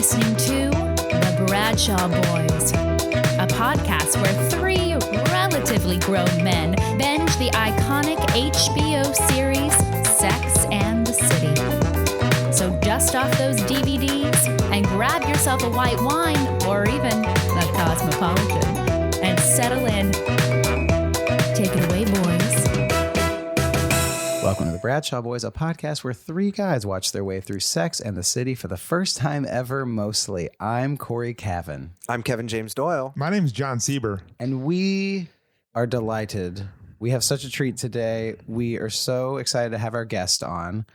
listening to The Bradshaw Boys, a podcast where three relatively grown men binge the iconic HBO series Sex and the City. So dust off those DVDs and grab yourself a white wine or even a Cosmopolitan and settle in. Take it away, boys. Welcome to The Bradshaw Boys, a podcast where three guys watch their way through Sex and the City for the first time ever, mostly. I'm Cory Cavin. I'm Kevin James Doyle. My name is Jon Sieber. And we are delighted. We have such a treat today. We are so excited to have our guest on.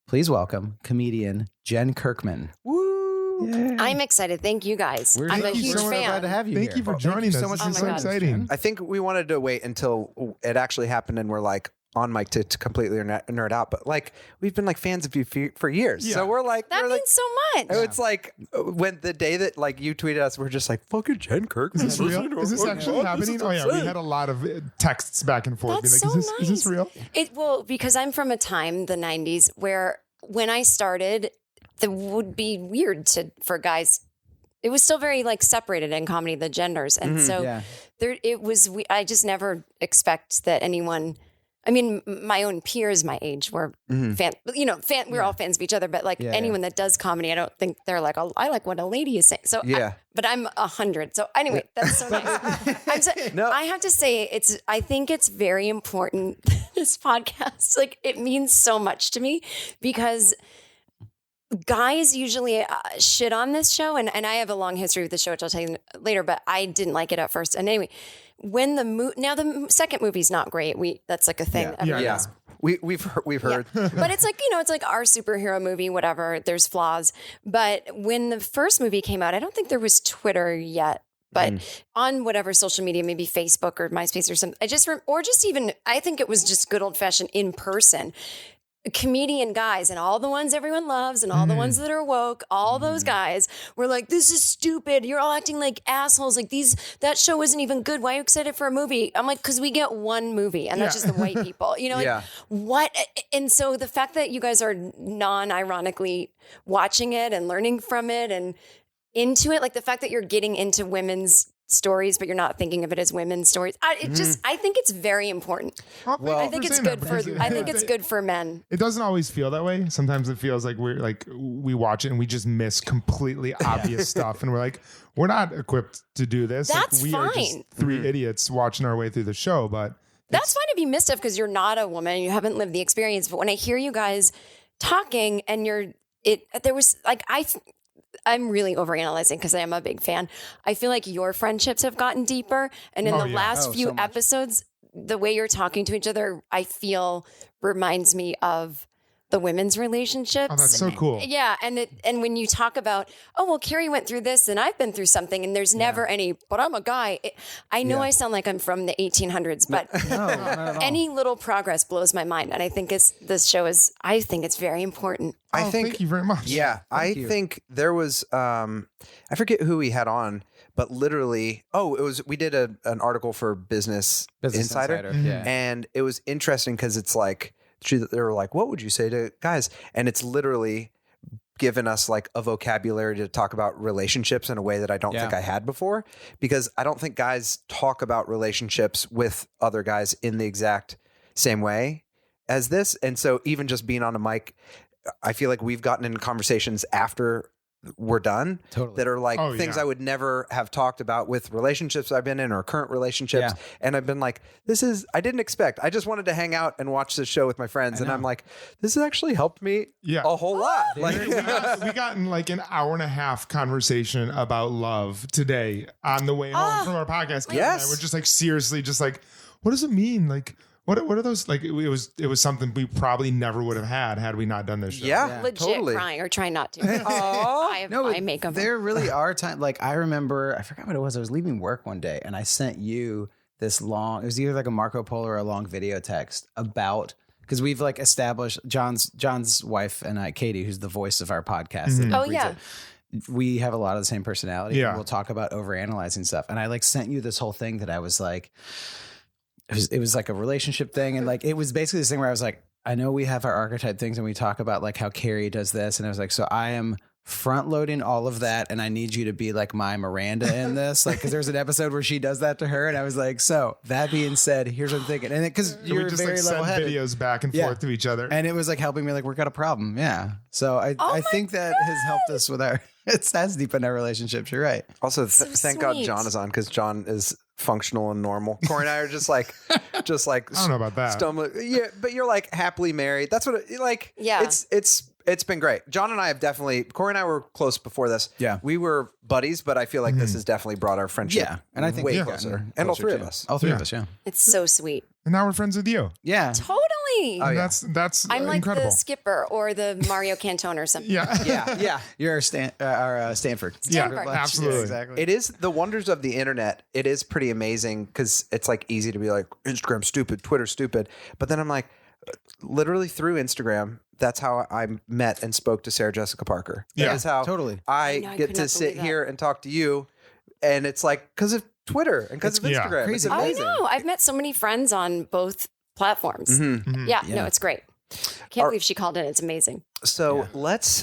Please welcome comedian Jen Kirkman. Woo! Yeah. I'm excited. Thank you guys. I'm a huge so fan. glad to have you Thank here. you for joining us. so much This is for so joining us, exciting. Jen. I think we wanted to wait until it actually happened and we're like on mic to completely nerd out, but like we've been like fans of you for years. Yeah. So we're like, That means so much. it's like when the day that like you tweeted us, we're just like, fucking Jen Kirkman. Is this real? Is this actually happening? Oh yeah, we had a lot of texts back and forth. That's being like, so is this real? Well, because I'm from a time, the 90s, where when I started, it would be weird for guys. It was still very like separated in comedy, the genders. And so I just never expect that anyone, I mean, my own peers my age were we're all fans of each other, but like anyone that does comedy, I don't think they're like, oh, I like what a lady is saying. So but I'm 100. So anyway, that's so nice. I have to say I think it's very important, this podcast, like it means so much to me because guys usually shit on this show. And I have a long history with the show, which I'll tell you later, but I didn't like it at first. And anyway, when the second movie's not great. That's like a thing. Yeah. We've heard. But it's like, it's like our superhero movie, whatever. There's flaws. But when the first movie came out, I don't think there was Twitter yet. But on whatever social media, maybe Facebook or MySpace or something, I think it was just good old fashioned in person. Comedian guys and all the ones everyone loves and all the ones that are woke, all those guys were like, this is stupid. You're all acting like assholes. Like that show isn't even good. Why are you excited for a movie? I'm like, because we get one movie and that's just the white people, what? And so the fact that you guys are non-ironically watching it and learning from it and into it, like the fact that you're getting into women's stories, but you're not thinking of it as women's stories. I think it's very important. I think it's good for men. It doesn't always feel that way. Sometimes it feels like we watch it and we just miss completely obvious stuff, and we're like, we're not equipped to do this. That's we fine. are just three idiots watching our way through the show, but that's fine if you missed stuff because you're not a woman and you haven't lived the experience. But when I hear you guys talking and I'm really overanalyzing because I am a big fan. I feel like your friendships have gotten deeper. And in the last few episodes, the way you're talking to each other, I feel reminds me of the women's relationships. Oh, that's so cool. Yeah. And when you talk about, oh, well, Carrie went through this and I've been through something and there's never but I'm a guy. I know I sound like I'm from the 1800s, but any little progress blows my mind. And I think I think it's very important. Thank you very much. Yeah. I think there was, I forget who we had on, but literally, we did an article for Business Insider. Yeah. And it was interesting because it's like, they were like, what would you say to guys? And it's literally given us like a vocabulary to talk about relationships in a way that I don't think I had before, because I don't think guys talk about relationships with other guys in the exact same way as this. And so even just being on a mic, I feel like we've gotten into conversations after we're done that are like things I would never have talked about with relationships I've been in or current relationships. Yeah. And I've been like, I didn't expect. I just wanted to hang out and watch this show with my friends. And I'm like, this has actually helped me a whole lot. Like we got in like an hour and a half conversation about love today on the way home from our podcast. Yes. And we're just like, seriously, just like, what does it mean? Like, what are those? Like, it was something we probably never would have had we not done this show. Yeah, legit totally. Crying or trying not to. I make them. There really are times, like I remember, I forgot what it was. I was leaving work one day and I sent you this long, it was either like a Marco Polo or a long video text about, because we've like established John's wife and I, Katie, who's the voice of our podcast. We have a lot of the same personality. Yeah. And we'll talk about overanalyzing stuff. And I like sent you this whole thing that I was like, it was like a relationship thing. And like, it was basically this thing where I was like, I know we have our archetype things and we talk about like how Carrie does this. And I was like, so I am front loading all of that, and I need you to be like my Miranda in this, like, because there's an episode where she does that to her, and I was like, so that being said, here's what I'm thinking, and because you're we just very like send level-headed videos back and forth to each other, and it was like helping me, like, work out a problem. Yeah, so I think that has helped us with our has deepened our relationships. You're right. Also, thank God Jon is on, because Jon is functional and normal. Corey and I are just like I don't know about that. Yeah, but you're like happily married. That's what it's been great. Jon and I have definitely, Corey and I were close before this. Yeah. We were buddies, but I feel like this has definitely brought our friendship and I think way we've closer. gotten And all closer three of too. us. All three of us, yeah. It's so sweet. And now we're friends with you. Yeah. Totally. Oh, yeah. That's I'm like incredible. the skipper or the Mario Cantone or something. Yeah. Yeah. You're our Stanford. Yeah, Stanford. absolutely. Yeah, exactly. It is the wonders of the internet. It is pretty amazing because it's like easy to be like Instagram stupid, Twitter stupid. But then I'm like, literally through Instagram, that's how I met and spoke to Sarah Jessica Parker. Yeah, that is how totally. I I get could to not sit believe here and talk to you. And it's like because of Twitter and because of It's- yeah. Instagram. Crazy. It's I amazing. know. I've met so many friends on both platforms. Yeah, no, it's great. Can't believe she called in. It's amazing. So let's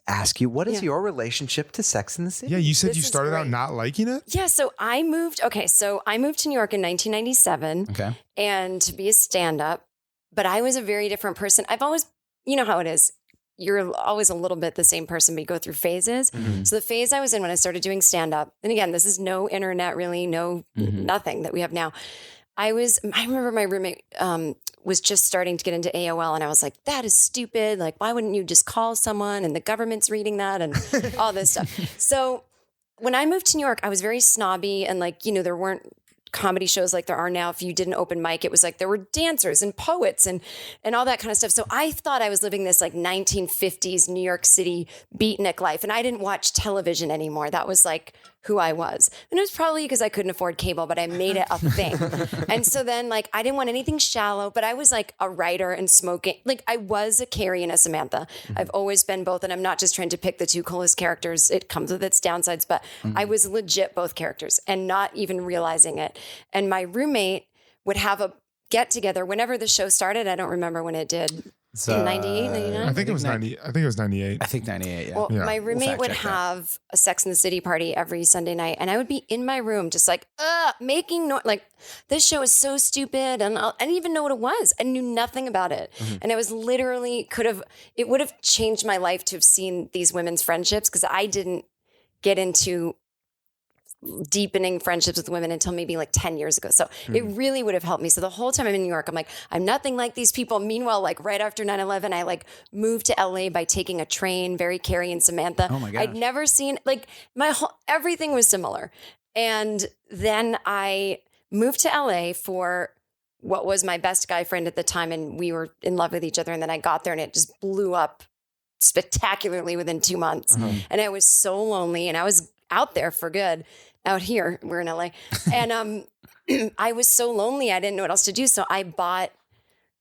ask you, what is your relationship to Sex in the City? Yeah, you said This you is started out great. not liking it. Yeah, so I moved. Okay, so I moved to New York in 1997, Okay. and to be a stand-up. But I was a very different person. I've always, you know how it is. You're always a little bit the same person, but you go through phases. So the phase I was in when I started doing stand-up, and again, this is no internet, really, no nothing that we have now. I remember my roommate was just starting to get into AOL, and I was like, that is stupid. Like, why wouldn't you just call someone? And the government's reading that and all this stuff. So when I moved to New York, I was very snobby, and like, you know, there weren't comedy shows like there are now. If you did an open mic, it was like there were dancers and poets and all that kind of stuff. So I thought I was living this like 1950s New York City beatnik life, and I didn't watch television anymore. That was like who I was. And it was probably because I couldn't afford cable, but I made it a thing. And so then like I didn't want anything shallow, but I was like a writer and smoking. Like I was a Carrie and a Samantha. I've always been both, and I'm not just trying to pick the two coolest characters. It comes with its downsides, but I was legit both characters and not even realizing it. And my roommate would have a get together whenever the show started. I don't remember when it did. So, In 98, 99? I think it was 90. I think it was 98. I think 98. Yeah. Well, Yeah. my roommate fact would check that. have a Sex and the City party every Sunday night, and I would be in my room just like, making noise. Like, this show is so stupid, and I didn't even know what it was. I knew nothing about it, and it was literally it would have changed my life to have seen these women's friendships, because I didn't get into deepening friendships with women until maybe like 10 years ago. So it really would have helped me. So the whole time I'm in New York, I'm like, I'm nothing like these people. Meanwhile, like right after 9/11, I like moved to LA by taking a train, very Carrie and Samantha. Oh my gosh. I'd never seen, like, everything was similar. And then I moved to LA for what was my best guy friend at the time, and we were in love with each other. And then I got there and it just blew up spectacularly within 2 months. And I was so lonely, and I was out there for good. Out here, we're in LA. And I was so lonely, I didn't know what else to do. So I bought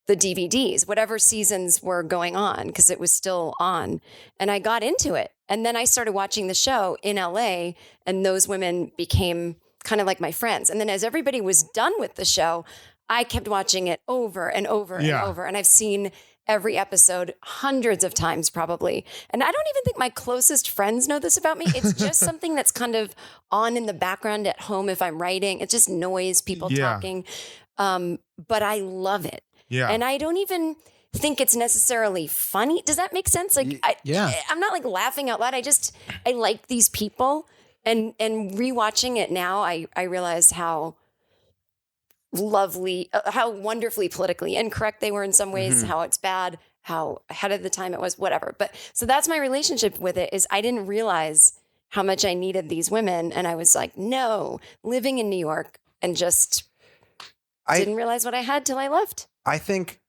the DVDs, whatever seasons were going on, because it was still on. And I got into it. And then I started watching the show in LA, and those women became kind of like my friends. And then as everybody was done with the show, I kept watching it over and over and over. And I've seen every episode hundreds of times probably. And I don't even think my closest friends know this about me. It's just something that's kind of on in the background at home if I'm writing. It's just noise, people talking. But I love it. Yeah. And I don't even think it's necessarily funny. Does that make sense? Like, I'm not like laughing out loud. I like these people. And rewatching it now, I realize how lovely, how wonderfully politically incorrect they were in some ways, how it's bad, how ahead of the time it was, whatever. But so that's my relationship with it, is I didn't realize how much I needed these women. And I was like, no, living in New York, and just didn't realize what I had till I left. I think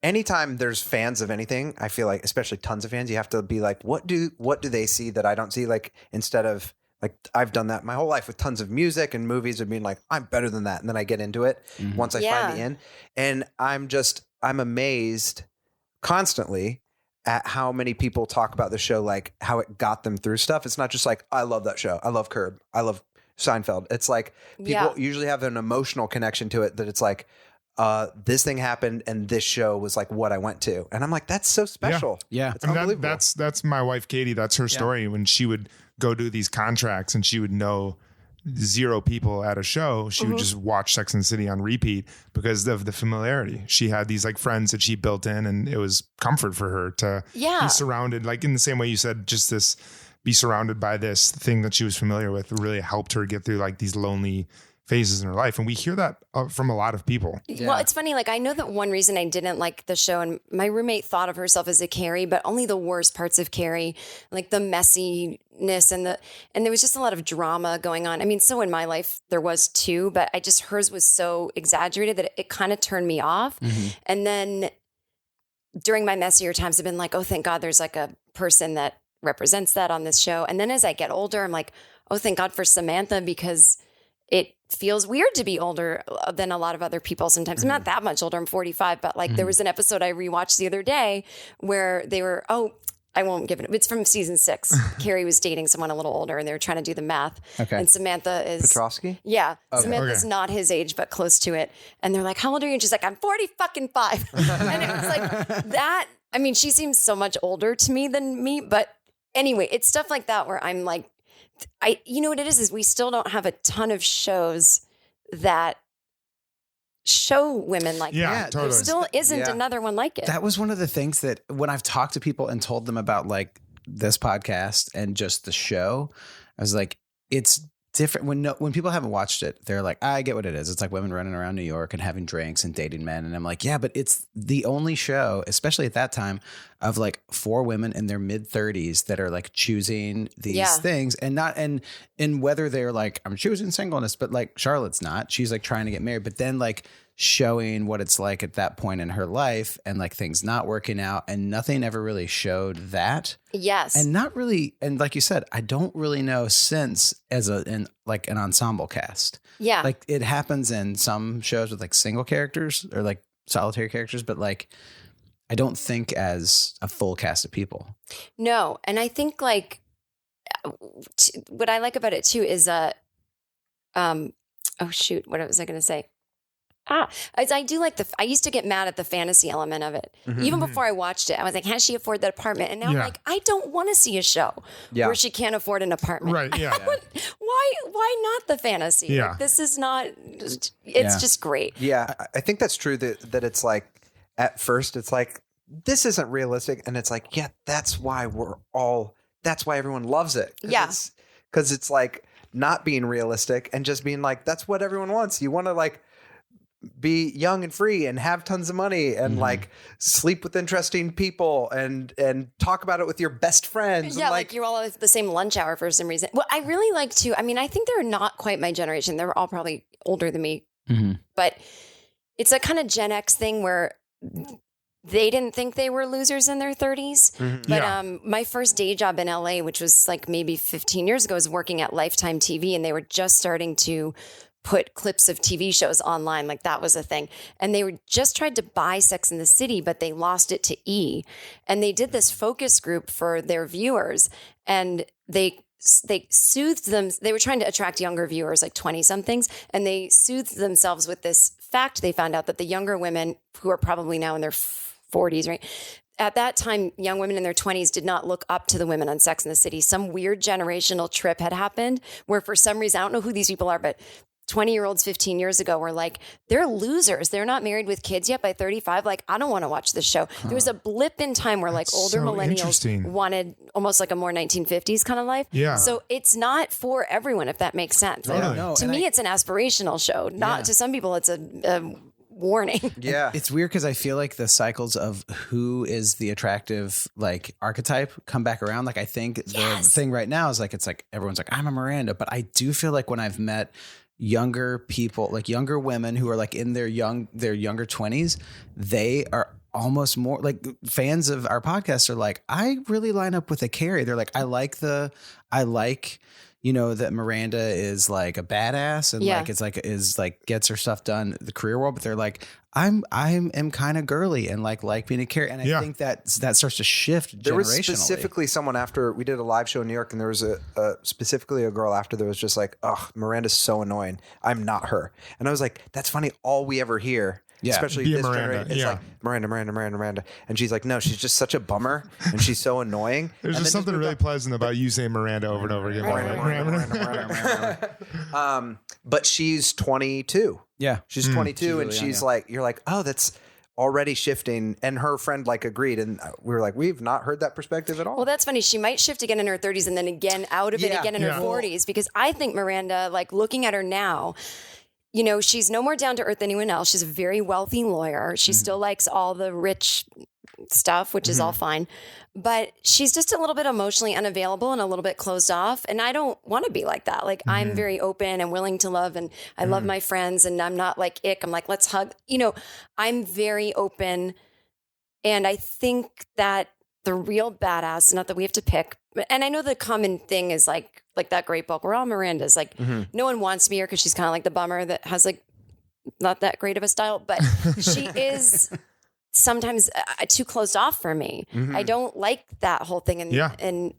anytime there's fans of anything, I feel like, especially tons of fans, you have to be like, what do they see that I don't see? Like, instead of like, I've done that my whole life with tons of music and movies of being like, I'm better than that. And then I get into it once I find the end. And I'm amazed constantly at how many people talk about the show, like how it got them through stuff. It's not just like, I love that show. I love Curb. I love Seinfeld. It's like people usually have an emotional connection to it, that it's like, this thing happened and this show was like what I went to. And I'm like, that's so special. Yeah. It's unbelievable. That's my wife, Katie. That's her story. When she would go do these contracts and she would know 0 people at a show, she would just watch Sex and the City on repeat because of the familiarity. She had these like friends that she built in, and it was comfort for her to be surrounded, like in the same way you said, just this, be surrounded by this thing that she was familiar with really helped her get through like these lonely phases in her life. And we hear that from a lot of people. Yeah. Well, it's funny. Like, I know that one reason I didn't like the show, and my roommate thought of herself as a Carrie, but only the worst parts of Carrie, like the messiness and there was just a lot of drama going on. I mean, so in my life there was too, but hers was so exaggerated that it kind of turned me off. And then during my messier times, I've been like, oh, thank God there's like a person that represents that on this show. And then as I get older, I'm like, oh, thank God for Samantha, because it feels weird to be older than a lot of other people sometimes. I'm not that much older. I'm 45, but like there was an episode I rewatched the other day where they were, I won't give it. It's from season 6. Carrie was dating someone a little older and they were trying to do the math. Okay. And Samantha is Petrovsky? Yeah. Okay. Samantha's not his age, but close to it. And they're like, how old are you? And she's like, I'm 45. And it was like that. I mean, she seems so much older to me than me, but anyway, it's stuff like that where I'm like, you know what it is we still don't have a ton of shows that show women like that. Totally. There still isn't another one like it. That was one of the things that when I've talked to people and told them about like this podcast and just the show, I was like, it's different when people haven't watched it. They're like, I get what it is. It's like women running around New York and having drinks and dating men. And I'm like, yeah, but it's the only show, especially at that time, of like 4 women in their mid 30s that are like choosing these things and whether they're like, I'm choosing singleness, but like Charlotte's not, she's like trying to get married, but then like showing what it's like at that point in her life and like things not working out, and nothing ever really showed that. Yes. And not really. And like you said, I don't really know since as an ensemble cast. Yeah. Like it happens in some shows with like single characters or like solitary characters, but like, I don't think as a full cast of people. No. And I think like what I like about it too is, what was I going to say? I do like I used to get mad at the fantasy element of it. Even before I watched it, I was like, can she afford that apartment? And now I'm like, I don't want to see a show where she can't afford an apartment. Right. Yeah. Why not the fantasy? Yeah. Like, this is not, it's just great. Yeah. I think that's true that it's like, at first it's like, this isn't realistic. And it's like, yeah, that's why everyone loves it. Because it's like not being realistic and just being like, that's what everyone wants. You want to like be young and free and have tons of money and like sleep with interesting people and talk about it with your best friends. Yeah, like you're all at the same lunch hour for some reason. Well, I really like to, I mean, I think they're not quite my generation. They're all probably older than me. But it's a kind of Gen X thing where they didn't think they were losers in their 30s. But my first day job in LA, which was like maybe 15 years ago, was working at Lifetime TV, and they were just starting to put clips of TV shows online. Like that was a thing. And they were just tried to buy Sex and the City, but they lost it to E. And they did this focus group for their viewers, and they soothed them. They were trying to attract younger viewers, like 20 somethings. And they soothed themselves with this fact. They found out that the younger women, who are probably now in their 40s, right? At that time, young women in their 20s did not look up to the women on Sex and the City. Some weird generational trip had happened where for some reason, I don't know who these people are, but 20-year-olds 15 years ago were like, they're losers. They're not married with kids yet by 35. Like, I don't want to watch this show. There was a blip in time where like older millennials wanted almost like a more 1950s kind of life. Yeah. So it's not for everyone, if that makes sense. Totally. To me, it's an aspirational show. Not to some people, it's a warning. Yeah. It's weird because I feel like the cycles of who is the attractive like archetype come back around. Like I think the thing right now is like, it's like everyone's like, I'm a Miranda. But I do feel like when I've met younger people, like younger women who are like in their younger 20s, they are almost more like fans of our podcast are like, I really line up with a Carrie. They're like, I like you know, that Miranda is like a badass and like gets her stuff done in the career world, but they're like, I am kind of girly and like being a Carrie. And I think that starts to shift generationally. There was specifically someone after we did a live show in New York, and there was specifically a girl after that was just like, oh, Miranda's so annoying. I'm not her. And I was like, that's funny. All we ever hear Yeah. especially Be a this Miranda. generation. It's Yeah. like Miranda. And she's like, no, she's just such a bummer and she's so annoying. There's And just then something really pleasant about you saying Miranda over and over again. But she's 22. Yeah. She's 22 She's and really young, she's yeah. like, you're like, oh, that's already shifting. And her friend like agreed. And we were like, we've not heard that perspective at all. Well, that's funny. She might shift again in her 30s and then again out of it Yeah. again in her 40s, because I think Miranda, like looking at her now, you know, she's no more down to earth than anyone else. She's a very wealthy lawyer. She still likes all the rich stuff, which is all fine. But she's just a little bit emotionally unavailable and a little bit closed off. And I don't want to be like that. Like I'm very open and willing to love, and I love my friends, and I'm not like ick. I'm like, let's hug. You know, I'm very open. And I think that the real badass, not that we have to pick, and I know the common thing is like that great book, we're all Mirandas. Like no one wants to be her because she's kind of like the bummer that has like not that great of a style, but she is sometimes too closed off for me. I don't like that whole thing. And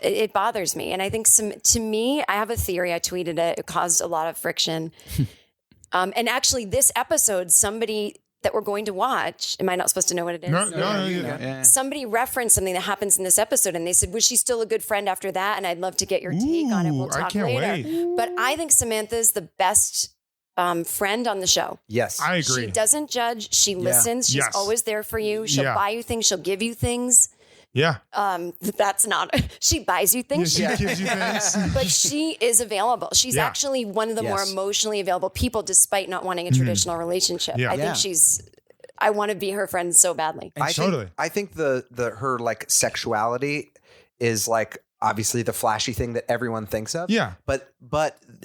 it bothers me. And I think to me, I have a theory. I tweeted it. It caused a lot of friction. And actually this episode, somebody that we're going to watch, am I not supposed to know what it is? No. Somebody referenced something that happens in this episode, and they said, was she still a good friend after that? And I'd love to get your take on it. We'll I talk can't later. wait. But I think Samantha's the best friend on the show. yes. I agree. She doesn't judge. She listens. She's Yes. always there for you. She'll Yeah. buy you things. She'll give you things. Yeah. That's not, she buys you things. She gives you things. But she is available. She's Yeah. actually one of the more Yes. emotionally available people, despite not wanting a traditional relationship. Yeah. I Yeah. think I want to be her friend so badly. Totally. I think the her like sexuality is like obviously the flashy thing that everyone thinks of. Yeah. But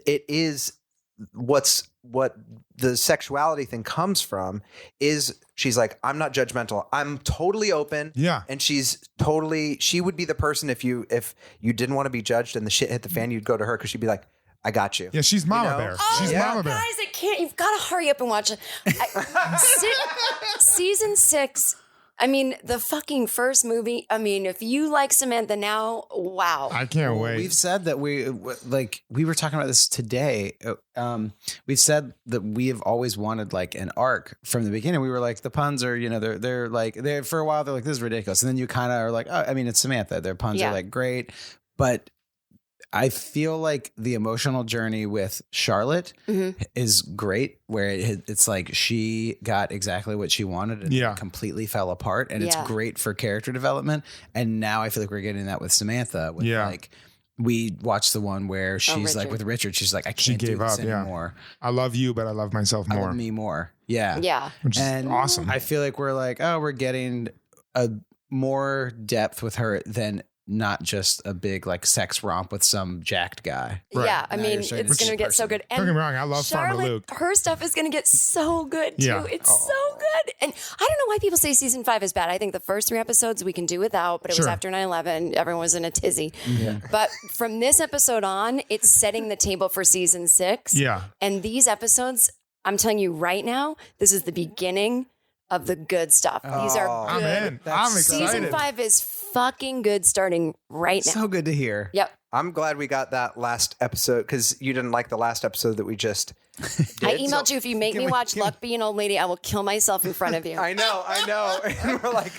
it is what the sexuality thing comes from is she's like, I'm not judgmental. I'm totally open. Yeah. And she would be the person if you didn't want to be judged and the shit hit the fan, you'd go to her because she'd be like, I got you. Yeah, she's Mama know? Bear. Oh, She's yeah. Mama Bear. Guys, I can't. You've got to hurry up and watch it. Season 6. I mean, the fucking first movie. I mean, if you like Samantha now, wow. I can't wait. We've said that we were talking about this today. We've said that we have always wanted like an arc from the beginning. We were like, the puns are, you know, they're for a while, they're like, this is ridiculous. And then you kind of are like, oh, I mean, it's Samantha. Their puns are like great. But I feel like the emotional journey with Charlotte is great, where it's like she got exactly what she wanted and it completely fell apart. And it's great for character development. And now I feel like we're getting that with Samantha. With like, we watched the one where she's like with Richard, she's like, I can't do this anymore. I love you, but I love myself more. I love me more. Yeah. Yeah. Which is And awesome. I feel like we're like, oh, we're getting a more depth with her than not just a big like sex romp with some jacked guy. Right. Yeah, I Now mean, you're it's showing going to this get so person. good. Don't get me wrong, I love Farmer Charlotte, Luke. her stuff is going to get so good too. Yeah. It's so good. And I don't know why people say season 5 is bad. I think the first 3 episodes we can do without, but it was after 9/11. Everyone was in a tizzy. Yeah. But from this episode on, it's setting the table for season 6. Yeah. And these episodes, I'm telling you right now, this is the beginning of the good stuff. These are I'm good. in. I'm excited. Season 5 is fucking good starting right now. So good to hear. Yep. I'm glad we got that last episode because you didn't like the last episode that we just did. I emailed you, if you make me watch Luck Be an Old Lady, I will kill myself in front of you. I know. And we're like,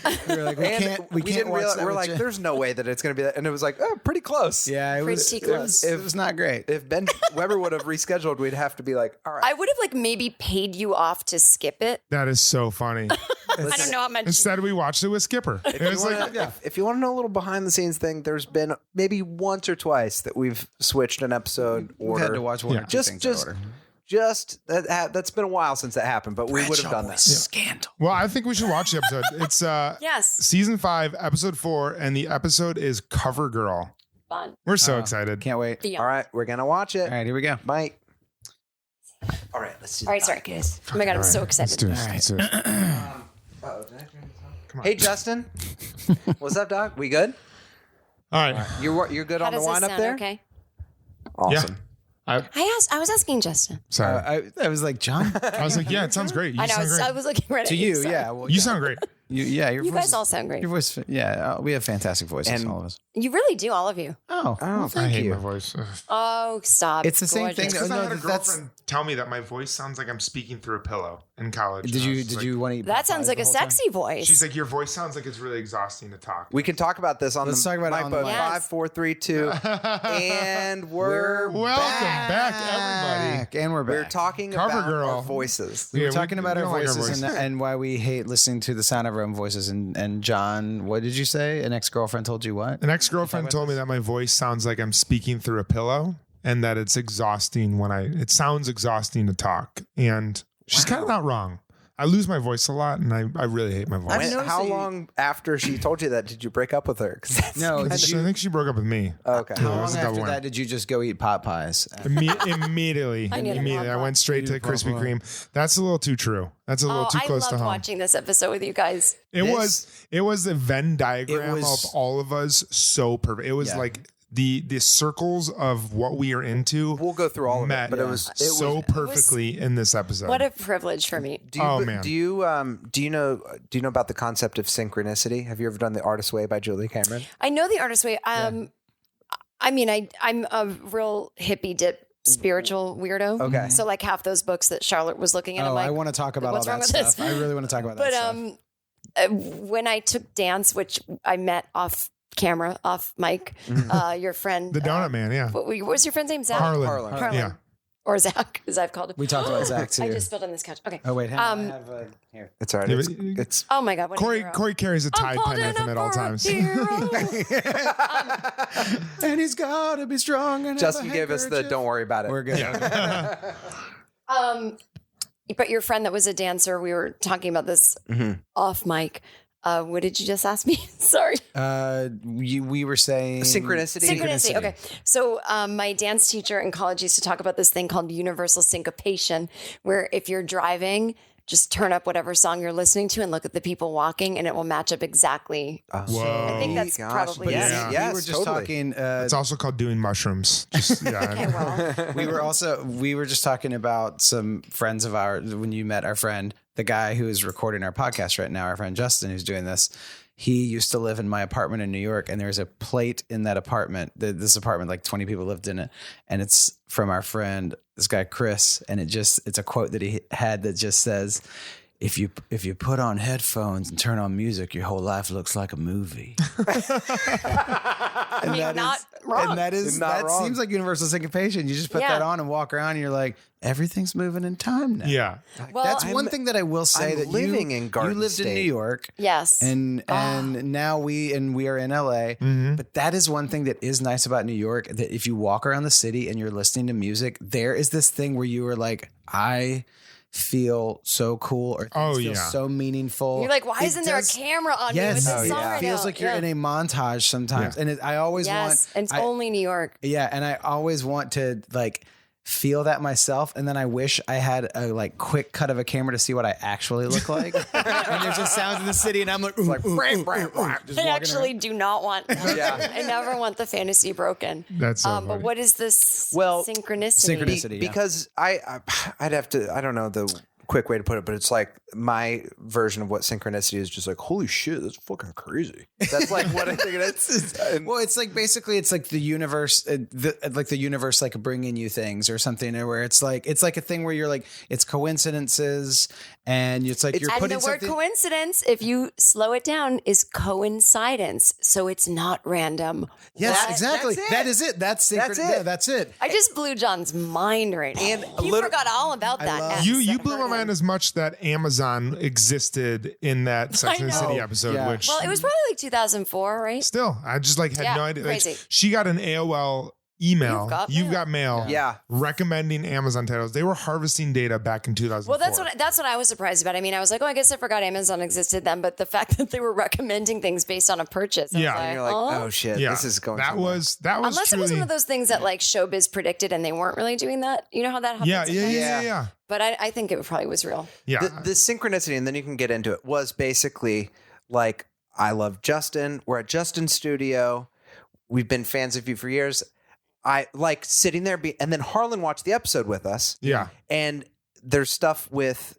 we can't watch that We're with like, Jen. there's no way that it's going to be that. And it was like, oh, pretty close. Yeah, it was, Pretty it was, close. it was not great. If Ben Weber would have rescheduled, we'd have to be like, all right. I would have like maybe paid you off to skip it. That is so funny. I don't know how much. Instead, we watched it with Skipper. It was like, If you want to know a little behind the scenes thing, there's been maybe once or twice that we've switched an episode We order. had to watch one or two things in order. That's been a while since that happened, but we would have done that. Scandal. well, I think we should watch the episode. It's Yes. season 5, episode 4, and the episode is Cover Girl. Fun. We're so excited. Can't wait. Beyond. All right, we're gonna watch it. All right, here we go. Bye. All right, let's do. All right, sorry. guys. Oh my God, I'm so Let's excited. do this. Let's do this. Hey, Justin. What's up, Doc? We good? All right. You're good How on the does this wine up sound? there? Okay. Awesome. I was asking Justin. Sorry. I was like, John, I was like, yeah, it sounds great. You I know. sound great. I was looking right to at you, Sorry. yeah. Well, You sound great. Your You voice guys all sound great. Your voice, we have fantastic voices, And- all of us. You really do, all of you. Oh, well, I thank hate you. my voice. Oh, stop. It's the same Gorgeous. thing. Because I No, had a that's- girlfriend tell me that my voice sounds like I'm speaking through a pillow in college. Did And I you was did like- you want to eat? That Popeyes sounds like the a whole time? sexy voice. She's like, your voice sounds like it's really exhausting to talk. We can talk about this on Let's the talk about it mic on the button. mic. 5, 4, 3, 2, and we're Welcome back, everybody. And we're back. We're talking Cover about girl. our voices. We Yeah, were talking about we our don't like our voices voices. and why we hate listening to the sound of our own voices. And John, what did you say? An ex-girlfriend told you what? An ex-girlfriend told me that my voice sounds like I'm speaking through a pillow and that it's exhausting it sounds exhausting to talk. And she's kind of not wrong. I lose my voice a lot and I really hate my voice. How long after she told you that did you break up with her? 'Cause that's No, kind did of- I think she broke up with me. Okay. How it long was a double after win. that did you just go eat pot pies? Immediately. I need a Immediately. I pop-up. went straight to Krispy Kreme. That's a little too true. That's a little too I close loved to home. watching this episode with you guys. It was the Venn diagram was- of all of us so perfect. It was Yeah. like the circles of what we are into. We'll go through all of met it, but it was so perfectly in this episode. What a privilege for me. Do you, Oh, man. Do you know about the concept of synchronicity? Have you ever done The Artist's Way by Judy Cameron? I know the artist way. I mean, I'm a real hippie dip spiritual weirdo. Okay. So like half those books that Charlotte was looking at, I'm Oh, like, I want to talk about all what's wrong that with this? stuff. I really want to talk about that but stuff. when I took dance, which I met off camera, off mic, your friend, the Donut Man, yeah. what was your friend's name? Zach? Harlan. Yeah. Or Zach, as I've called him. We talked about Zach too. I just spilled on this couch. Okay. Oh wait, hang on. I have here. It's all right. Yeah, It's Oh my God. What a hero. Corey carries a I'm Tide pen holding with him up at all for a times. hero. And he's got to be strong. And Justin have a gave us the handkerchief. don't worry about it. We're good. But your friend that was a dancer, we were talking about this off mic. What did you just ask me? Sorry. We were saying Synchronicity. Okay. So my dance teacher in college used to talk about this thing called universal syncopation, where if you're driving, just turn up whatever song you're listening to and look at the people walking, and it will match up exactly. Whoa. I think that's probably yes, it. Yeah. yes, we were just totally. talking. It's also called doing mushrooms. Just, yeah. Okay, well, we were just talking about some friends of ours when you met our friend, the guy who is recording our podcast right now, our friend Justin, who's doing this. He used to live in my apartment in New York, and there's a plate in that apartment. This apartment, like 20 people lived in it, and it's from our friend, this guy Chris, and it's a quote that he had that just says, If you put on headphones and turn on music, your whole life looks like a movie. I mean, not wrong. And that wrong. seems like universal syncopation. You just put Yeah. that on and walk around, and you're like, everything's moving in time now. Yeah. Well, That's one thing that I will say I'm that living in Garden you lived in State. New York. yes. And now we are in LA. But that is one thing that is nice about New York, that if you walk around the city and you're listening to music, there is this thing where you are like, I feel so cool, or things feel so meaningful. You're like, why It isn't there a does- camera on me with Yes, this it song right feels now? like you're in a montage sometimes, and I always Yes, want. and it's I- only New York. Yeah, and I always want to like feel that myself, and then I wish I had a like quick cut of a camera to see what I actually look like. And there's just sounds in the city, and I'm like, just I walking actually do not want that. Yeah. I never want the fantasy broken. That's so But funny. what is this Well, synchronicity? synchronicity. Yeah. Because I'd have to, I don't know the quick way to put it, but it's like my version of what synchronicity is just like, holy shit, that's fucking crazy. That's like what I think it is. Well, it's like basically it's like the universe, the universe like bringing you things or something, where it's like a thing where you're like, it's coincidences, and it's like you're and putting the word something. coincidence, if you slow it down, is coincidence. So it's not random. Yes, What? exactly. That's it. That is it. That's That's it. Yeah, that's it. I just blew John's mind right now. And he forgot all about that. You blew my mind as much that Amazon existed in that Sex and the know. City episode, Yeah. which Well, it was probably like 2004, right? still, I just like had Yeah, no idea. Like, crazy. she got an AOL email. You've got mail. Yeah. Recommending Amazon titles. They were harvesting data back in 2004. Well, that's what I was surprised about. I mean, I was like, oh, I guess I forgot Amazon existed then. But the fact that they were recommending things based on a purchase, I was Yeah. like, And you're like, oh. oh shit, yeah, this is going That somewhere. was Unless truly, it was one of those things that like showbiz predicted and they weren't really doing that. You know how that happens? yeah. sometimes? But I think it probably was real. Yeah. The synchronicity, and then you can get into it, was basically like, I love Justin. We're at Justin's studio. We've been fans of you for years. I like sitting there, and then Harlan watched the episode with us. Yeah. And there's stuff with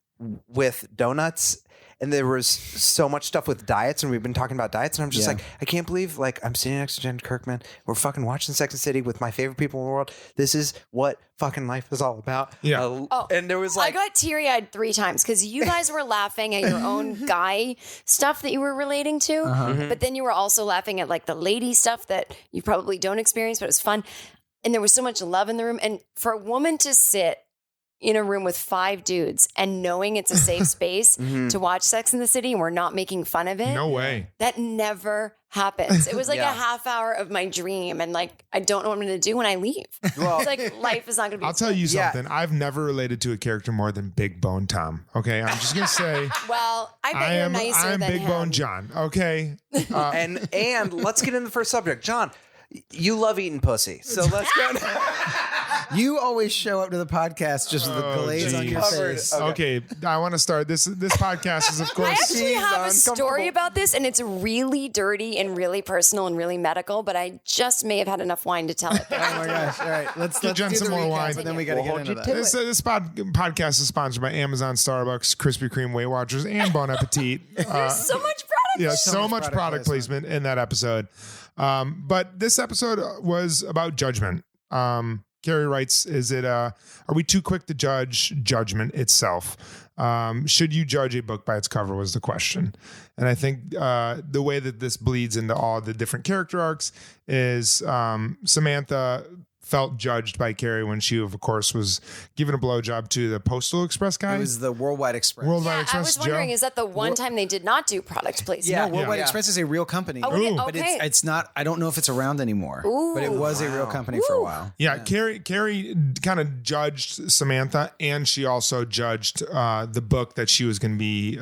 donuts, and there was so much stuff with diets, and we've been talking about diets, and I'm just like, I can't believe like I'm sitting next to Jen Kirkman. We're fucking watching Sex and the City with my favorite people in the world. This is what fucking life is all about. Yeah. And there was like, I got teary-eyed 3 times because you guys were laughing at your own guy stuff that you were relating to, but then you were also laughing at like the lady stuff that you probably don't experience, but it was fun. And there was so much love in the room. And for a woman to sit in a room with 5 dudes and knowing it's a safe space to watch Sex and the City and we're not making fun of it. No way. That never happens. It was like a half hour of my dream. And like, I don't know what I'm going to do when I leave. Well, it's like life is not going to be. I'll tell you something. I've never related to a character more than Big Bone Tom. Okay. I'm just going to say. Well, I bet you're nicer I'm than Big him. Bone John. Okay. and let's get into the first subject. John, you love eating pussy. So let's go. You always show up to the podcast just with the glaze on your face. Okay, I want to start. This podcast is, of course. I actually have a story uncomfortable. about this, and it's really dirty and really personal and really medical, but I just may have had enough wine to tell it. Oh my gosh! All right, let's Jen do some the more recap, wine. but then we got to get into that. This podcast is sponsored by Amazon, Starbucks, Krispy Kreme, Weight Watchers, and Bon Appetit. There's so much product. Yeah, placement. so much product placement in that episode. But this episode was about judgment. Carrie writes, are we too quick to judge judgment itself? Should you judge a book by its cover was the question. And I think the way that this bleeds into all the different character arcs is Samantha felt judged by Carrie when she, of course, was given a blowjob to the Postal Express guy. It was the Worldwide Express. Worldwide I Express. was wondering, is that the one time they did not do product placement? Yeah, Worldwide Yeah. Express is a real company. Oh, Ooh. But okay. it's not. I don't know if it's around anymore. But it was a real company for a while. Yeah, Carrie kind of judged Samantha, and she also judged the book that she was going to be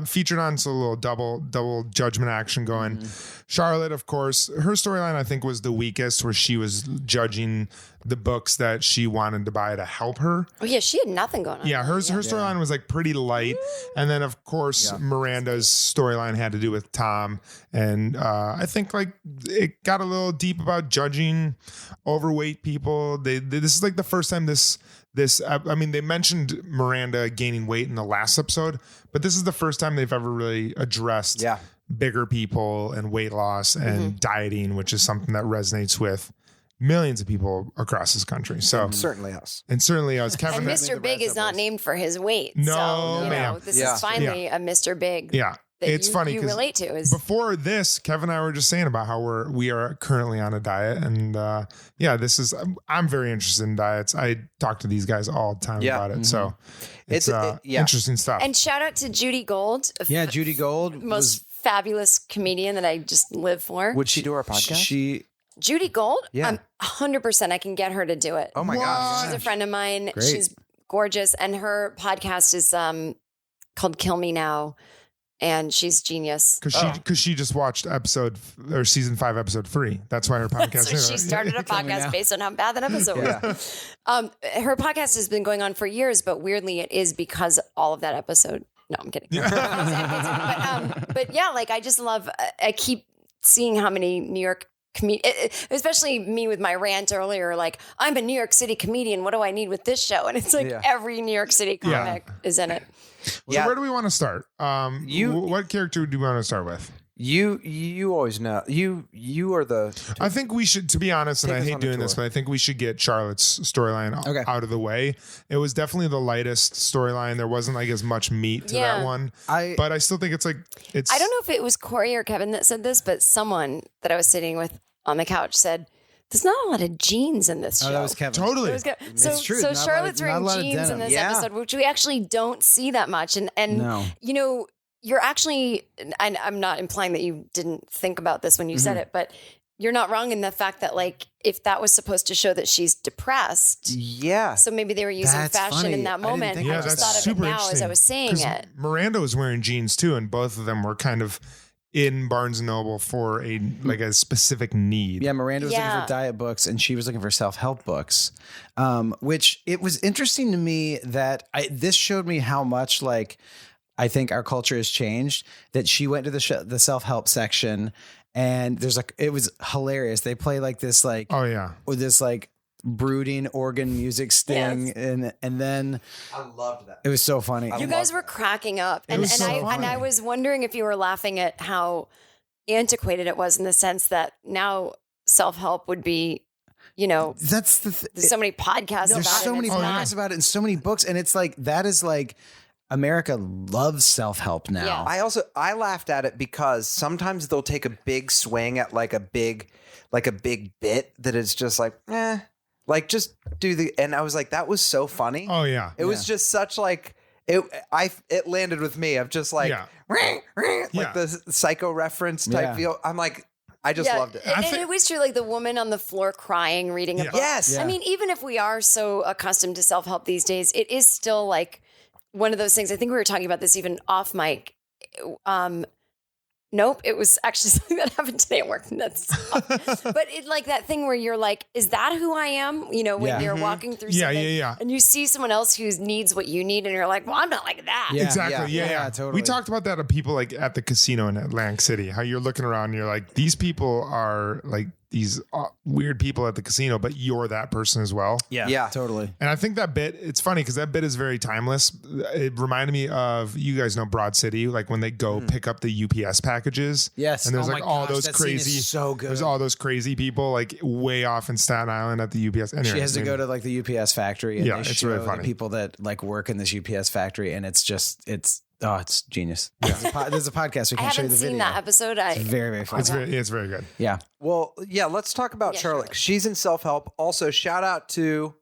featured on. So a little double judgment action going. Charlotte, of course, her storyline I think was the weakest, where she was judging the books that she wanted to buy to help her. Oh yeah, she had nothing going on. Yeah, her storyline was like pretty light, and then of course Miranda's storyline had to do with Tom, and I think like it got a little deep about judging overweight people. This is like the first time this I mean, they mentioned Miranda gaining weight in the last episode, but this is the first time they've ever really addressed bigger people and weight loss and dieting, which is something that resonates with millions of people across this country. So certainly us. Kevin, And Mr. Big is not named for his weight. No, so, you ma'am. know, this is finally a Mr. Big. Yeah. That It's funny you because relate to is before this, Kevin and I were just saying about how we are currently on a diet, and I'm very interested in diets. I talk to these guys all the time about it, so it's interesting stuff. And shout out to Judy Gold. Judy Gold Most fabulous comedian that I just live for. Would she do our podcast? Judy Gold? Yeah. I'm 100% I can get her to do it. Oh my gosh. She's a friend of mine. Great. She's gorgeous. And her podcast is called Kill Me Now. And she's genius. Because she just watched season 5, episode 3. That's why her podcast. So she started a podcast based on how bad that episode was. Her podcast has been going on for years, but weirdly, it is because all of that episode. No, I'm kidding. But yeah, like I just love. I keep seeing how many New York especially me with my rant earlier. Like I'm a New York City comedian. What do I need with this show? And it's like every New York City comic is in it. So where do we want to start? What character do you want to start with? You always know. You are the. I think we should, to be honest, and I hate doing this, but I think we should get Charlotte's storyline out of the way. It was definitely the lightest storyline. There wasn't like as much meat to that one. But I still think it's. I don't know if it was Cory or Kevin that said this, but someone that I was sitting with on the couch said, there's not a lot of jeans in this show. Oh, that was Kevin. Totally. It's true. So Charlotte's wearing jeans in this episode, which we actually don't see that much. And you know, you're actually, and I'm not implying that you didn't think about this when you said it, but you're not wrong in the fact that like, if that was supposed to show that she's depressed. Yeah. So maybe they were using fashion in that moment. I just thought of it now as I was saying it. Miranda was wearing jeans too, and both of them were kind of in Barnes & Noble for a specific need. Yeah, Miranda was looking for diet books and she was looking for self-help books, which it was interesting to me that this showed me how much like I think our culture has changed, that she went to the self-help section and there's like, it was hilarious. They play like this, like, oh yeah, with this like brooding organ music sting. Yes. And then I loved that. it was so funny. You guys were cracking up. And I was wondering if you were laughing at how antiquated it was in the sense that now self-help would be, that's there's so many podcasts there's about it. so many podcasts about it and so many books. And it's like, that is like, America loves self-help now. Yeah. I laughed at it because sometimes they'll take a big swing at like a big bit that is just like, like just do and I was like, that was so funny. Oh yeah. It was just such like, it landed with me of just like, like the psycho reference type feel. I'm like, I just loved it. And it was true, like the woman on the floor crying, reading a book. Yes. I mean, even if we are so accustomed to self-help these days, it is still like one of those things. I think we were talking about this even off mic. Nope, it was actually something that happened today at work. But it like that thing where you're like, is that who I am? When you're walking through something and you see someone else who needs what you need and you're like, well, I'm not like that. Yeah. Exactly. Yeah, totally. We talked about that to people like at the casino in Atlantic City, how you're looking around and you're like, these people are like these weird people at the casino, but you're that person as well. Yeah, totally. And I think that bit, it's funny because that bit is very timeless. It reminded me of, you guys know Broad City, like when they go pick up the UPS packages. Yes. And there's Oh like my all gosh, those that scene is crazy, so good. There's all those crazy people like way off in Staten Island at the UPS. Anyway, She has to go to like the UPS factory and they it's show really funny. the people that like work in this UPS factory, and it's genius. There's a podcast. We I can show you haven't the seen video. that episode. It's very, very funny. It's very good. Yeah. Well, yeah, let's talk about Charlotte. She's in self-help. Also, shout out to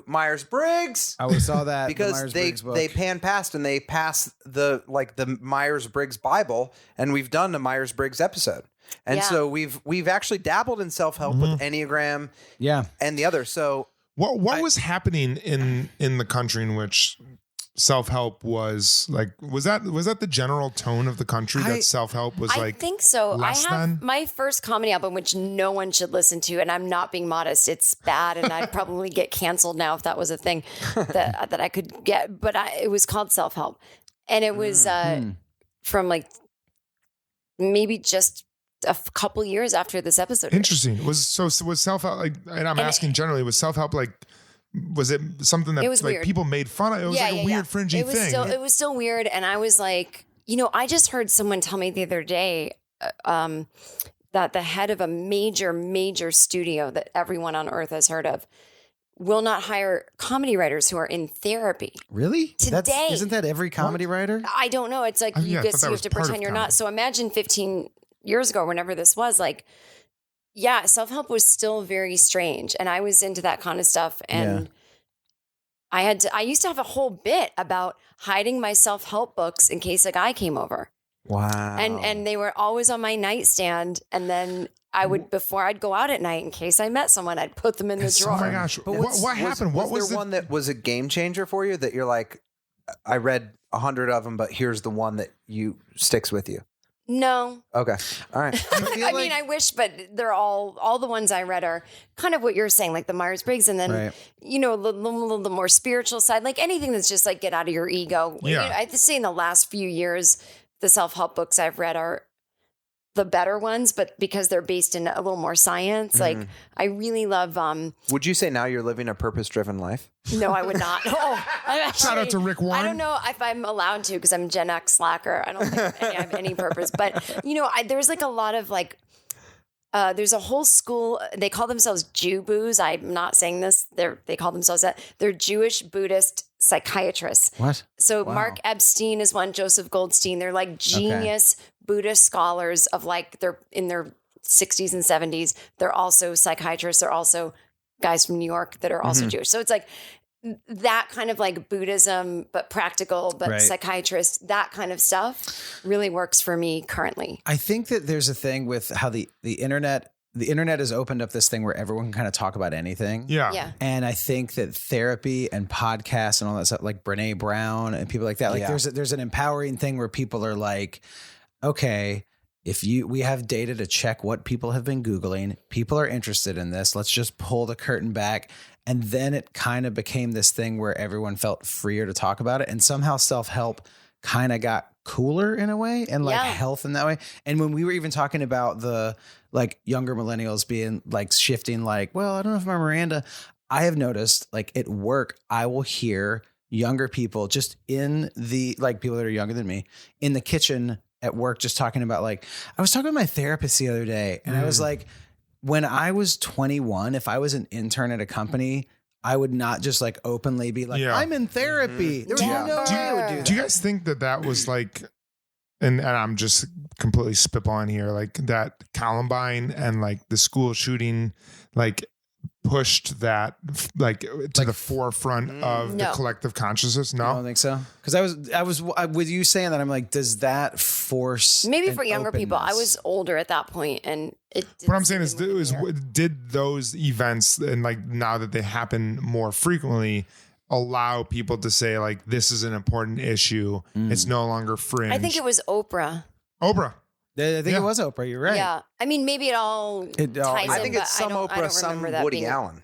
Myers-Briggs. Oh, we saw that because the book. they pan past and they pass the Myers-Briggs Bible, and we've done a Myers-Briggs episode. And so we've actually dabbled in self-help with Enneagram and the other. So what was happening in the country in which self-help was like, was that the general tone of the country that self-help was like? I think so. I have my first comedy album, which no one should listen to, and I'm not being modest. It's bad, and I'd probably get canceled now if that was a thing that I could get. But it was called Self-Help, and it was from like maybe just a couple years after this episode. Interesting. Was self-help like? And I'm asking generally, was self-help like? Was it something that it was like weird. People made fun of? It was like a weird fringy thing. It was still weird. And I was like, I just heard someone tell me the other day that the head of a major, major studio that everyone on earth has heard of will not hire comedy writers who are in therapy. Really? Today. Isn't that every comedy writer? I don't know. It's like you have to pretend you're not. So imagine 15 years ago, whenever this was, like, self-help was still very strange. And I was into that kind of stuff. And I used to have a whole bit about hiding my self-help books in case a guy came over. Wow. And they were always on my nightstand. And then I would, before I'd go out at night, in case I met someone, I'd put them in the drawer. Oh my gosh. But what happened? What was there one that was a game changer for you that you're like, I read 100 of them, but here's the one that sticks with you? No. Okay. All right. I mean, I wish, but they're all the ones I read are kind of what you're saying, like the Myers-Briggs, and then, a little more spiritual side, like anything that's just like get out of your ego. Yeah. I have to say in the last few years, the self-help books I've read are the better ones, but because they're based in a little more science, like I really love. Would you say now you're living a purpose-driven life? No, I would not. Shout out to Rick Warren. I don't know if I'm allowed to because I'm Gen X slacker. I don't think I have any purpose, but there's like a lot of like. There's a whole school. They call themselves Jew-boos. I'm not saying this. They call themselves that. They're Jewish Buddhist psychiatrists. What? So Mark Epstein is one. Joseph Goldstein. They're like genius Buddhist scholars of like they're in their 60s and 70s. They're also psychiatrists. They're also guys from New York that are also Jewish. So it's like that kind of like Buddhism, but practical, but psychiatrist, that kind of stuff really works for me currently. I think that there's a thing with how the internet has opened up this thing where everyone can kind of talk about anything. Yeah. And I think that therapy and podcasts and all that stuff, like Brene Brown and people like that, like there's an empowering thing where people are like, okay, we have data to check what people have been Googling, people are interested in this. Let's just pull the curtain back. And then it kind of became this thing where everyone felt freer to talk about it. And somehow self-help kind of got cooler in a way and like Yeah. health in that way. And when we were even talking about the like younger millennials being like shifting, like, well, I don't know if I'm Miranda. I have noticed like at work, I will hear younger people just in the like people that are younger than me in the kitchen at work, just talking about like, I was talking to my therapist the other day and I was like, when I was 21, if I was an intern at a company, I would not just like openly be like, I'm in therapy. There was no way I would do that. Do you guys think that was like, and I'm just completely spitballing here, like that Columbine and like the school shooting, like pushed that like to the forefront of the collective consciousness? No, I don't think so. Because I was with you saying that, I'm like, does that force maybe for younger people? I was older at that point, and it. What I'm saying is, did those events and like now that they happen more frequently allow people to say like this is an important issue? It's no longer fringe. I think it was Oprah. I think it was Oprah. You're right. Yeah, I mean, maybe it all ties in, I think it's some Oprah, some Woody Allen.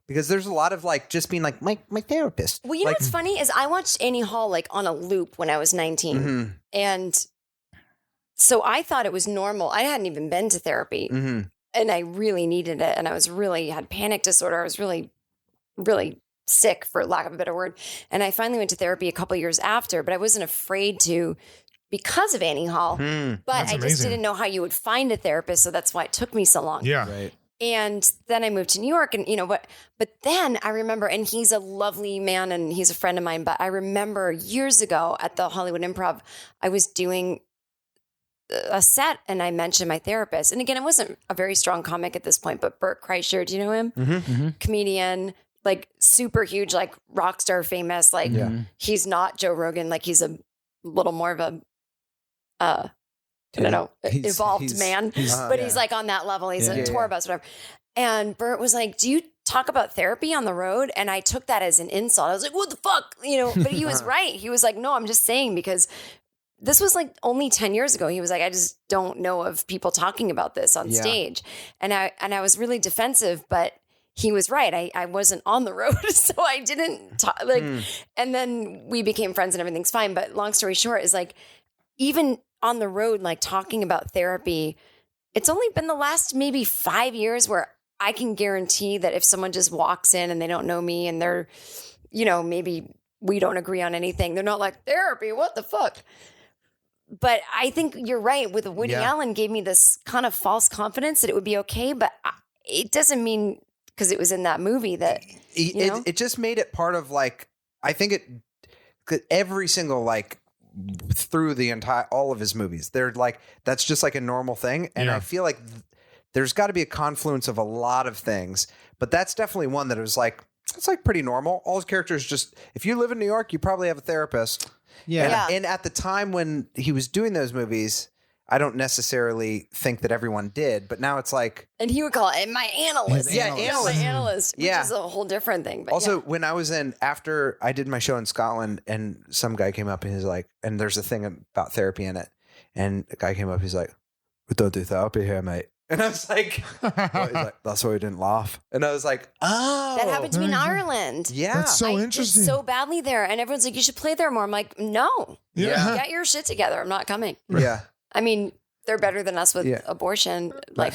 Because there's a lot of like just being like my therapist. Well, you know what's funny is I watched Annie Hall like on a loop when I was 19. And so I thought it was normal. I hadn't even been to therapy and I really needed it. And I was really had panic disorder. I was really, really sick, for lack of a better word. And I finally went to therapy a couple of years after, but I wasn't afraid to because of Annie Hall. But I just didn't know how you would find a therapist. So that's why it took me so long. Yeah. Right. And then I moved to New York and, but then I remember, and he's a lovely man and he's a friend of mine, but I remember years ago at the Hollywood Improv, I was doing a set and I mentioned my therapist. And again, it wasn't a very strong comic at this point, but Bert Kreischer, do you know him? Comedian, like super huge, like rock star famous. Like he's not Joe Rogan. Like he's a little more of a, I don't know, evolved man, but he's like on that level. He's a tour bus, whatever. And Bert was like, do you talk about therapy on the road? And I took that as an insult. I was like, what the fuck? But he was right. He was like, no, I'm just saying, because this was like only 10 years ago. He was like, I just don't know of people talking about this on stage. And I was really defensive, but he was right. I wasn't on the road, so I didn't talk and then we became friends and everything's fine. But long story short is like, even on the road, like talking about therapy, it's only been the last maybe 5 years where I can guarantee that if someone just walks in and they don't know me and they're, maybe we don't agree on anything, they're not like, therapy, what the fuck? But I think you're right. With Woody Allen gave me this kind of false confidence that it would be okay, but it doesn't mean because it was in that movie that, it just made it part of like, I think every single like, through the entire all of his movies, they're like that's just like a normal thing, and I feel like there's got to be a confluence of a lot of things, but that's definitely one that was like it's like pretty normal. All his characters just if you live in New York, you probably have a therapist. And at the time when he was doing those movies, I don't necessarily think that everyone did, but now it's like, and he would call it my analyst. Analyst, which is a whole different thing. But also, when I was after I did my show in Scotland, and some guy came up and he's like, and there's a thing about therapy in it, and a guy came up, he's like, we don't do therapy here, mate. And I was like, he's like, that's why we didn't laugh. And I was like, oh, that happened to me in Ireland. Yeah, that's so interesting. Did so badly there, and everyone's like, you should play there more. I'm like, no, get your shit together. I'm not coming. Yeah. I mean, they're better than us with abortion. Like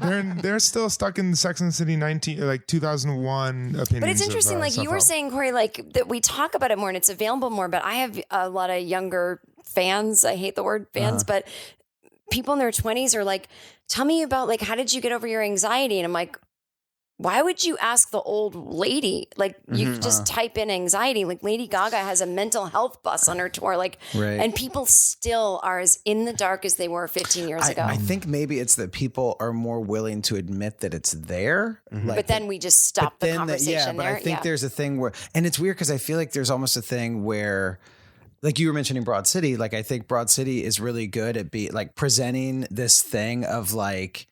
they're still stuck in Sex and the City 2001 opinions. But it's interesting, like you were saying, Cory, like that we talk about it more and it's available more. But I have a lot of younger fans. I hate the word fans, but people in their 20s are like, tell me about like how did you get over your anxiety? And I'm like, why would you ask the old lady? Like you just type in anxiety. Like Lady Gaga has a mental health bus on her tour. Like, and people still are as in the dark as they were 15 years ago. I think maybe it's that people are more willing to admit that it's there. Like, but then we just stop the conversation there. I think there's a thing where, and it's weird because I feel like there's almost a thing where, like you were mentioning Broad City, like I think Broad City is really good at presenting this thing of like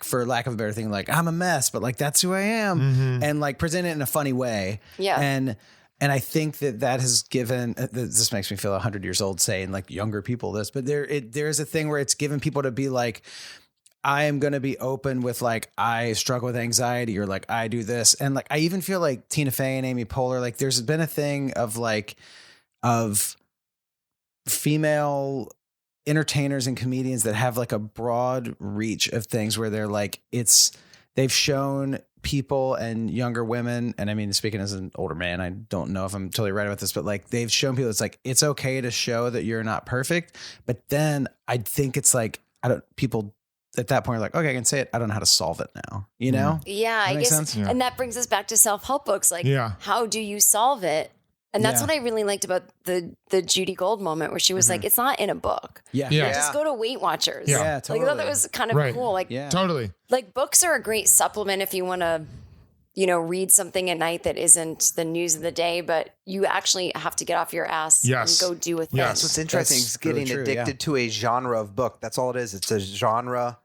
for lack of a better thing, like I'm a mess, but like that's who I am, and like present it in a funny way. And I think that has given. This makes me feel 100 years old saying like younger people this, but there's a thing where it's given people to be like, I am going to be open with like I struggle with anxiety, or like I do this, and like I even feel like Tina Fey and Amy Poehler, like there's been a thing of like female entertainers and comedians that have like a broad reach of things where they're like, they've shown people and younger women, and I mean, speaking as an older man, I don't know if I'm totally right about this, but like they've shown people it's like, it's okay to show that you're not perfect. But then I think it's like, people at that point are like, okay, I can say it. I don't know how to solve it now, you know? Yeah, I guess. Yeah. And that brings us back to self-help books. Like, how do you solve it? And that's what I really liked about the Judy Gold moment where she was like, it's not in a book. Just go to Weight Watchers. Yeah, totally. Like, I thought that was kind of cool. Like, totally. Like, books are a great supplement if you want to, read something at night that isn't the news of the day, but you actually have to get off your ass and go do a thing. That's what's interesting is getting really addicted to a genre of book. That's all it is. It's a genre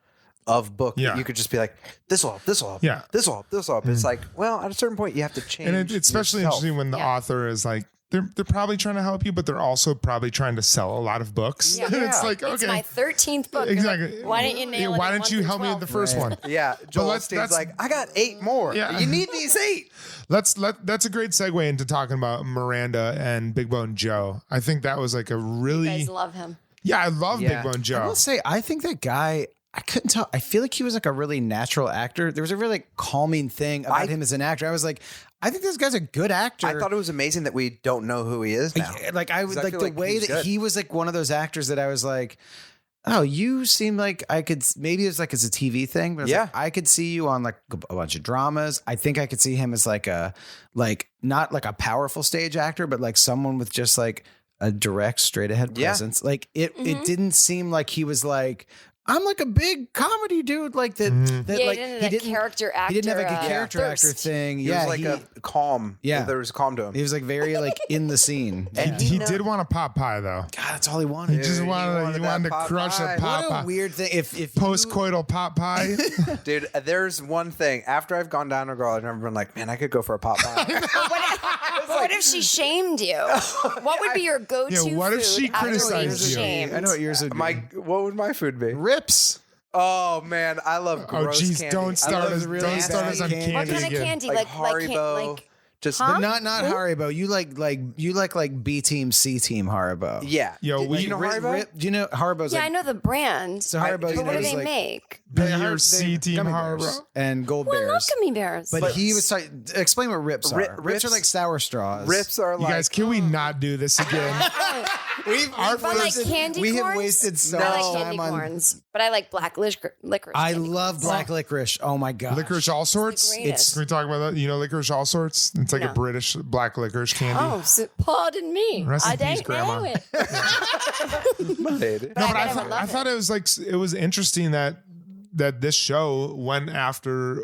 of book that you could just be like, this will help, this will help, this will help, this will help. It's like, well, at a certain point you have to change. And it's especially interesting when the author is like, they're probably trying to help you, but they're also probably trying to sell a lot of books. Yeah. It's like, okay, it's my 13th book. Exactly. Like, why didn't you nail it? Why didn't you help me with the first one? Yeah. Joel Osteen's like, I got 8 more. Yeah. You need these 8. That's a great segue into talking about Miranda and Big Bone Joe. I think that was like a really. You guys love him. Yeah, I love Big Bone Joe. I will say, I think that guy, I couldn't tell. I feel like he was like a really natural actor. There was a really calming thing about him as an actor. I was like, I think this guy's a good actor. I thought it was amazing that we don't know who he is now. Like I would like the way that he was like one of those actors that I was like, oh, you seem like I could, maybe it's like as a TV thing, but like, I could see you on like a bunch of dramas. I think I could see him as like not like a powerful stage actor, but like someone with just like a direct straight ahead presence. Like it didn't seem like he was like, I'm like a big comedy dude, like that. Like he didn't character actor. He didn't have like a character actor thing. He was like a calm. Yeah, there was calm to him. He was like very like in the scene. And he did want a pot pie though. God, that's all he wanted. He just wanted to crush a pot pie. What a weird thing. If post-coital pot pie, dude. There's one thing. After I've gone down to a girl, I've never been like, man, I could go for a pot pie. What if she shamed you? What would be your go-to? Yeah, what if she criticized you? I know what yours would be. What would my food be? Rips. Oh man, I love gross candy. Don't start us on candy. What kind of candy? Like Haribo. Just but not Haribo. You like B team, C team Haribo. Yeah. Yo, you know Haribo? Do you know Haribo's? Yeah, I know the brand. So Haribo's. But what do they make? B or C team Haribo and Gold Bears. I love gummy bears. But he was explain what Rips are. Rips are like sour straws. Rips are like. You guys, can we not do this again? We have wasted so much time on corns, but I like black licorice. I love black licorice. Oh my god, licorice all sorts. Can we talk about that? You know, licorice all sorts. It's like a British black licorice candy. Oh, so, pardon me. I don't know it. No, but I thought it was like it was interesting that this show went after.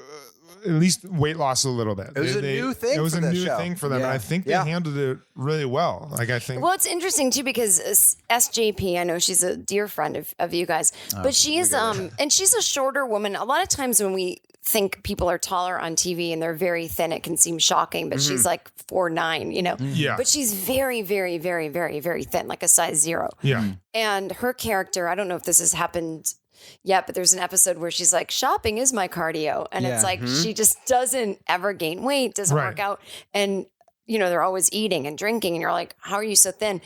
At least weight loss a little bit. It was a new thing. It was a new thing for them, and I think they handled it really well. Like I think. Well, it's interesting too because SJP, I know she's a dear friend of you guys, but she's and she's a shorter woman. A lot of times when we think people are taller on TV and they're very thin, it can seem shocking. But she's like 4'9", you know. Yeah. But she's very, very, very, very, very thin, like a size 0. Yeah. And her character, I don't know if this has happened. Yeah, but there's an episode where she's like, shopping is my cardio. And it's like, she just doesn't ever gain weight, doesn't work out. And, you know, they're always eating and drinking. And you're like, how are you so thin?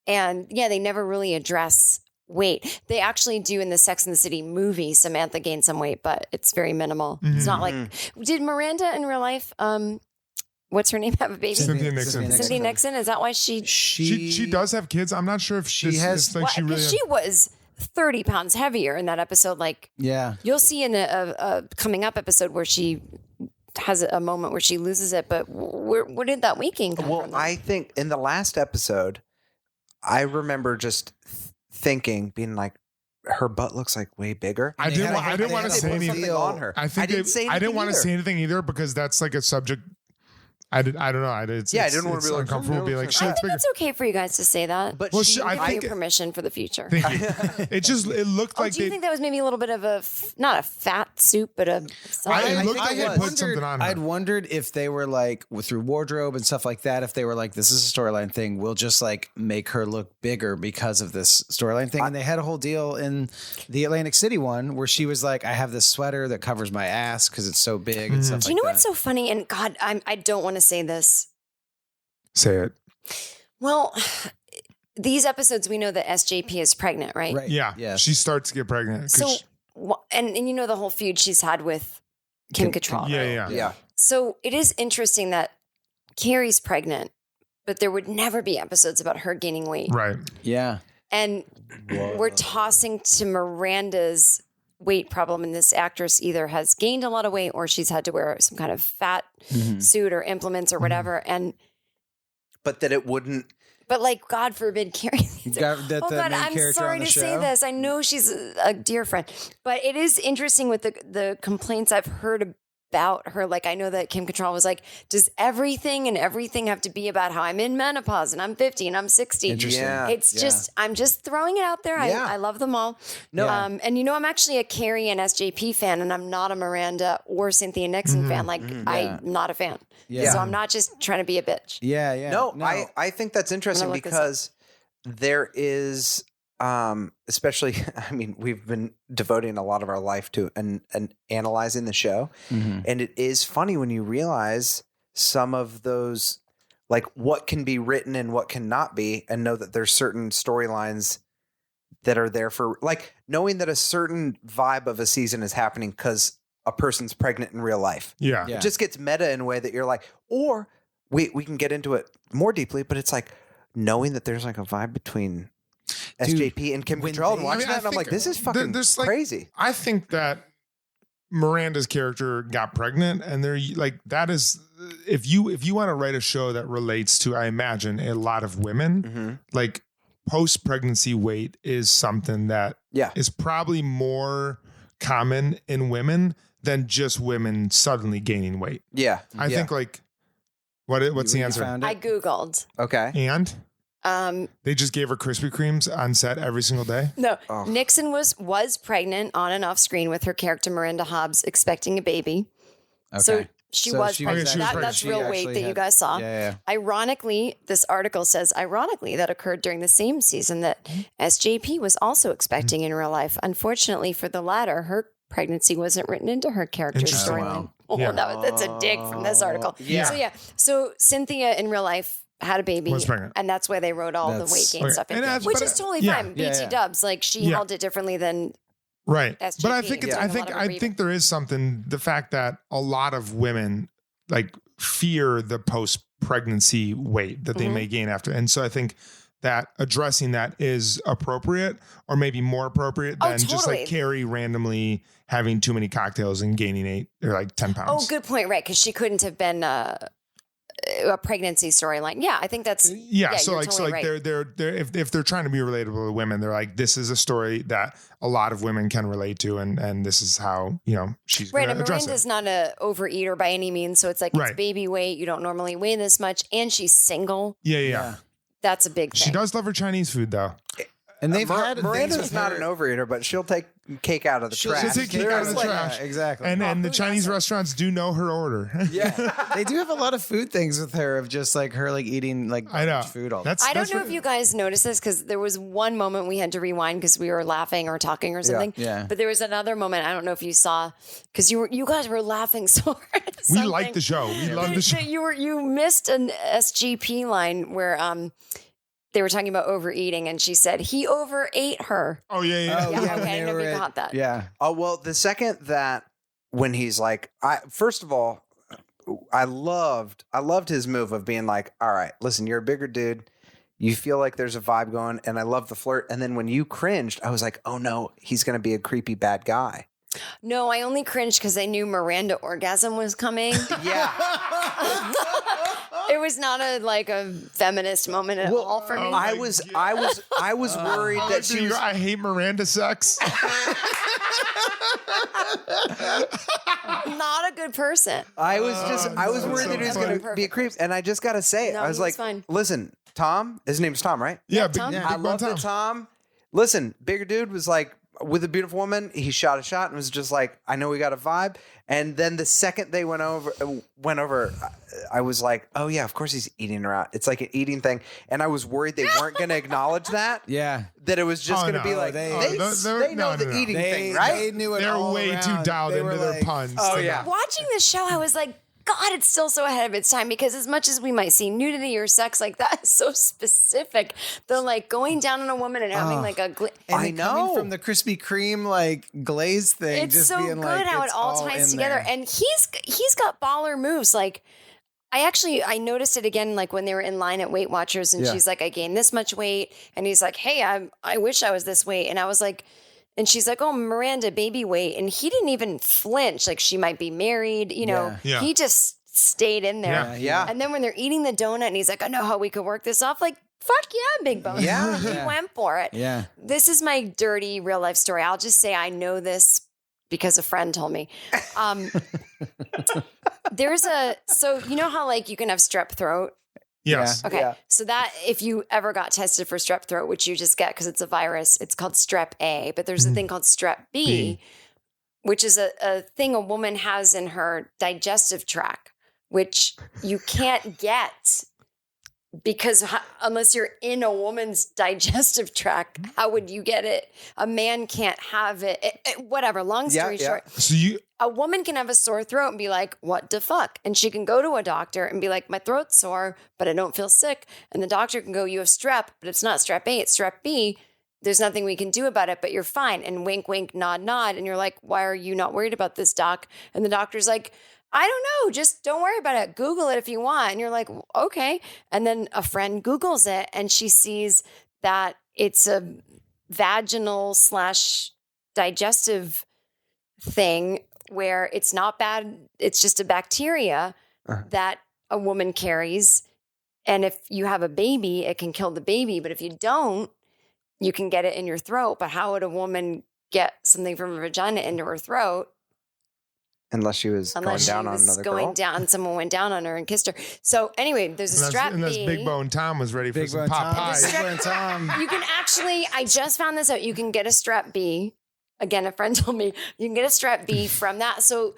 And yeah, they never really address weight. They actually do in the Sex and the City movie. Samantha gained some weight, but it's very minimal. It's not like, did Miranda in real life, what's her name, have a baby? Cynthia Nixon. Cynthia Nixon. Is that why she does have kids? I'm not sure if she has. Like she really. She was 30 pounds heavier in that episode. Like, you'll see in a coming up episode where she has a moment where she loses it. But where did that weight gain come from? Well, I think in the last episode, I remember just thinking, being like, her butt looks like way bigger. I didn't want to say anything on her. I didn't want to say anything either because that's like a subject. I don't know. I didn't want to be uncomfortable. Be like, I think it's okay for you guys to say that. But I think permission for the future. Thank you. It looked like. Do you think that was maybe a little bit of not a fat soup, but a? I'd wondered if they were like through wardrobe and stuff like that. If they were like, this is a storyline thing, we'll just like make her look bigger because of this storyline thing. And they had a whole deal in the Atlantic City one where she was like, I have this sweater that covers my ass because it's so big and stuff. Do you know what's so funny? And God, I don't want to say this. Say it. Well, these episodes, we know that SJP is pregnant, right? Right. Yeah. Yes. She starts to get pregnant. So, and you know the whole feud she's had with Kim Cattrall. Yeah. So it is interesting that Carrie's pregnant, but there would never be episodes about her gaining weight. Right. Yeah. And we're tossing to Miranda's weight problem, and this actress either has gained a lot of weight or she's had to wear some kind of fat suit or implements or whatever. But that it wouldn't. But like, God forbid, Carrie. I'm sorry to say this. I know she's a dear friend, but it is interesting with the complaints I've heard about her. Like, I know that Kim Cattrall was like, does everything have to be about how I'm in menopause and I'm 50 and I'm 60? Yeah. It's just, I'm just throwing it out there. I love them all. No. And I'm actually a Carrie and SJP fan, and I'm not a Miranda or Cynthia Nixon fan. Like, I'm not a fan. Yeah. So I'm not just trying to be a bitch. Yeah. Yeah. No. I think that's interesting because there is, especially, I mean, we've been devoting a lot of our life to and analyzing the show. And it is funny when you realize some of those, like what can be written and what cannot be, and know that there's certain storylines that are there for, like, knowing that a certain vibe of a season is happening because a person's pregnant in real life. Yeah. It just gets meta in a way that you're like, or we can get into it more deeply, but it's like knowing that there's like a vibe between SJP and Kim Cattrall, and watching that, and I'm like, this is fucking crazy. I think that Miranda's character got pregnant, and they're like, that is, if you want to write a show that relates to, I imagine, a lot of women, like post-pregnancy weight is something that is probably more common in women than just women suddenly gaining weight. Yeah. I think like, what's the answer? I Googled. Okay. And they just gave her Krispy Kremes on set every single day. No, Nixon was pregnant on and off screen with her character Miranda Hobbs, expecting a baby. Okay. So she was pregnant. That's real weight that you guys saw. Yeah. Ironically, this article says, that occurred during the same season that SJP was also expecting in real life. Unfortunately for the latter, her pregnancy wasn't written into her character's storyline. Wow. That's a dig from this article. Yeah. So Cynthia in real life had a baby, and that's why they wrote all the weight gain stuff in, which is totally fine. BT dubs, like she held it differently than SJP. But I think there is something, the fact that a lot of women like fear the post-pregnancy weight that they may gain after, and so I think that addressing that is appropriate, or maybe more appropriate than just like Carrie randomly having too many cocktails and gaining 8 or like 10 pounds. Oh, good point. Right. Because she couldn't have been a pregnancy storyline. Yeah. I think that's, so like, right. they're if they're trying to be relatable to women, they're like, this is a story that a lot of women can relate to. And this is how, she's right. And Miranda's not a overeater by any means. So it's like, it's baby weight. You don't normally weigh this much. And she's single. Yeah. That's a big thing. She does love her Chinese food though. And they've had Miranda's not an overeater, but she'll take cake out of the trash. She'll take cake out of the trash. Yeah, exactly. And the Chinese restaurants do know her order. They do have a lot of food things with her, of just like her like eating like food all the time. I don't know if you guys noticed this, because there was one moment we had to rewind because we were laughing or talking or something. Yeah. But there was another moment, I don't know if you saw, because you guys were laughing so hard at We like the show. We love the show. You missed an SGP line where they were talking about overeating, and she said he overate her. Oh yeah. Okay, I never caught that. Yeah. Oh well, the second that when he's like, first of all, I loved his move of being like, all right, listen, you're a bigger dude. You feel like there's a vibe going, and I love the flirt. And then when you cringed, I was like, oh no, he's gonna be a creepy bad guy. No, I only cringed because I knew Miranda orgasm was coming. Yeah. It was not a feminist moment at all for me. I was worried that she was. I hate Miranda sex. Not a good person. I was worried that he was going to be a creep, and I just got to say it. I was like, listen, Tom. His name's Tom, right? Yeah, Tom. I love that Tom. Listen, bigger dude was like, with a beautiful woman, he shot a shot and was just like, I know we got a vibe. And then the second they went over, I was like, oh yeah, of course he's eating her out. It's like an eating thing. And I was worried they weren't going to acknowledge that. Yeah. That it was just going to be like, they know the eating thing, right? They knew it. They're all way around. too dialed into their puns. Oh yeah. Watching the show, I was like, God, it's still so ahead of its time, because as much as we might see nudity or sex like that is so specific, the like going down on a woman and having like a and coming from the Krispy Kreme like glaze thing. It's just so being good like, how it it's all ties together. there. And he's got baller moves. Like I noticed it again, like when they were in line at Weight Watchers, and she's like, I gained this much weight, and he's like, hey, I wish I was this weight, and I was like. And she's like, oh, Miranda, baby weight. And he didn't even flinch. Like, she might be married. You know, he just stayed in there. Yeah. And then when they're eating the donut and he's like, I know how we could work this off. Like, fuck yeah, big bone. Yeah. He went for it. Yeah. This is my dirty real life story. I'll just say I know this because a friend told me. So you know how like you can have strep throat? Yes. Okay. Yeah. So that if you ever got tested for strep throat, which you just get because it's a virus, it's called strep A, but there's a thing called strep B, which is a thing a woman has in her digestive tract, which you can't get because unless you're in a woman's digestive tract, how would you get it? A man can't have it. Whatever. Long story short. So a woman can have a sore throat and be like, what the fuck? And she can go to a doctor and be like, my throat's sore, but I don't feel sick. And the doctor can go, you have strep, but it's not strep A, it's strep B. There's nothing we can do about it, but you're fine. And wink, wink, nod, nod. And you're like, why are you not worried about this, doc? And the doctor's like, I don't know. Just don't worry about it. Google it if you want. And you're like, okay. And then a friend Googles it and she sees that it's a vaginal / digestive thing where it's not bad. It's just a bacteria that a woman carries. And if you have a baby, it can kill the baby. But if you don't, you can get it in your throat. But how would a woman get something from her vagina into her throat? Unless she was going down on another girl. Someone went down on her and kissed her. So anyway, there's a strep unless B. Big Bone Tom was ready for some pot pie. Big Bone Tom. You can actually, I just found this out. You can get a strep B. Again, a friend told me you can get a strep B from that. So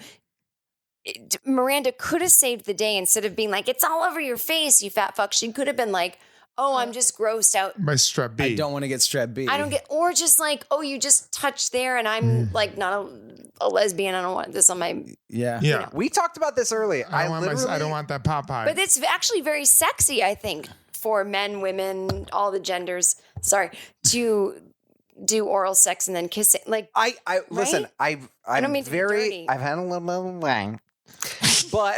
Miranda could have saved the day instead of being like, it's all over your face, you fat fuck. She could have been like, oh, I'm just grossed out. My strep B. I don't want to get strep B. I don't get, or just like, oh, you just touched there and I'm like not a lesbian. I don't want this on my. Yeah. Yeah. You know. We talked about this earlier. I don't want that pot pie. But it's actually very sexy, I think, for men, women, all the genders. Sorry, to do oral sex and then kiss it. Like I listen. right? I'm don't mean to be dirty. I've had a little bit of wine, but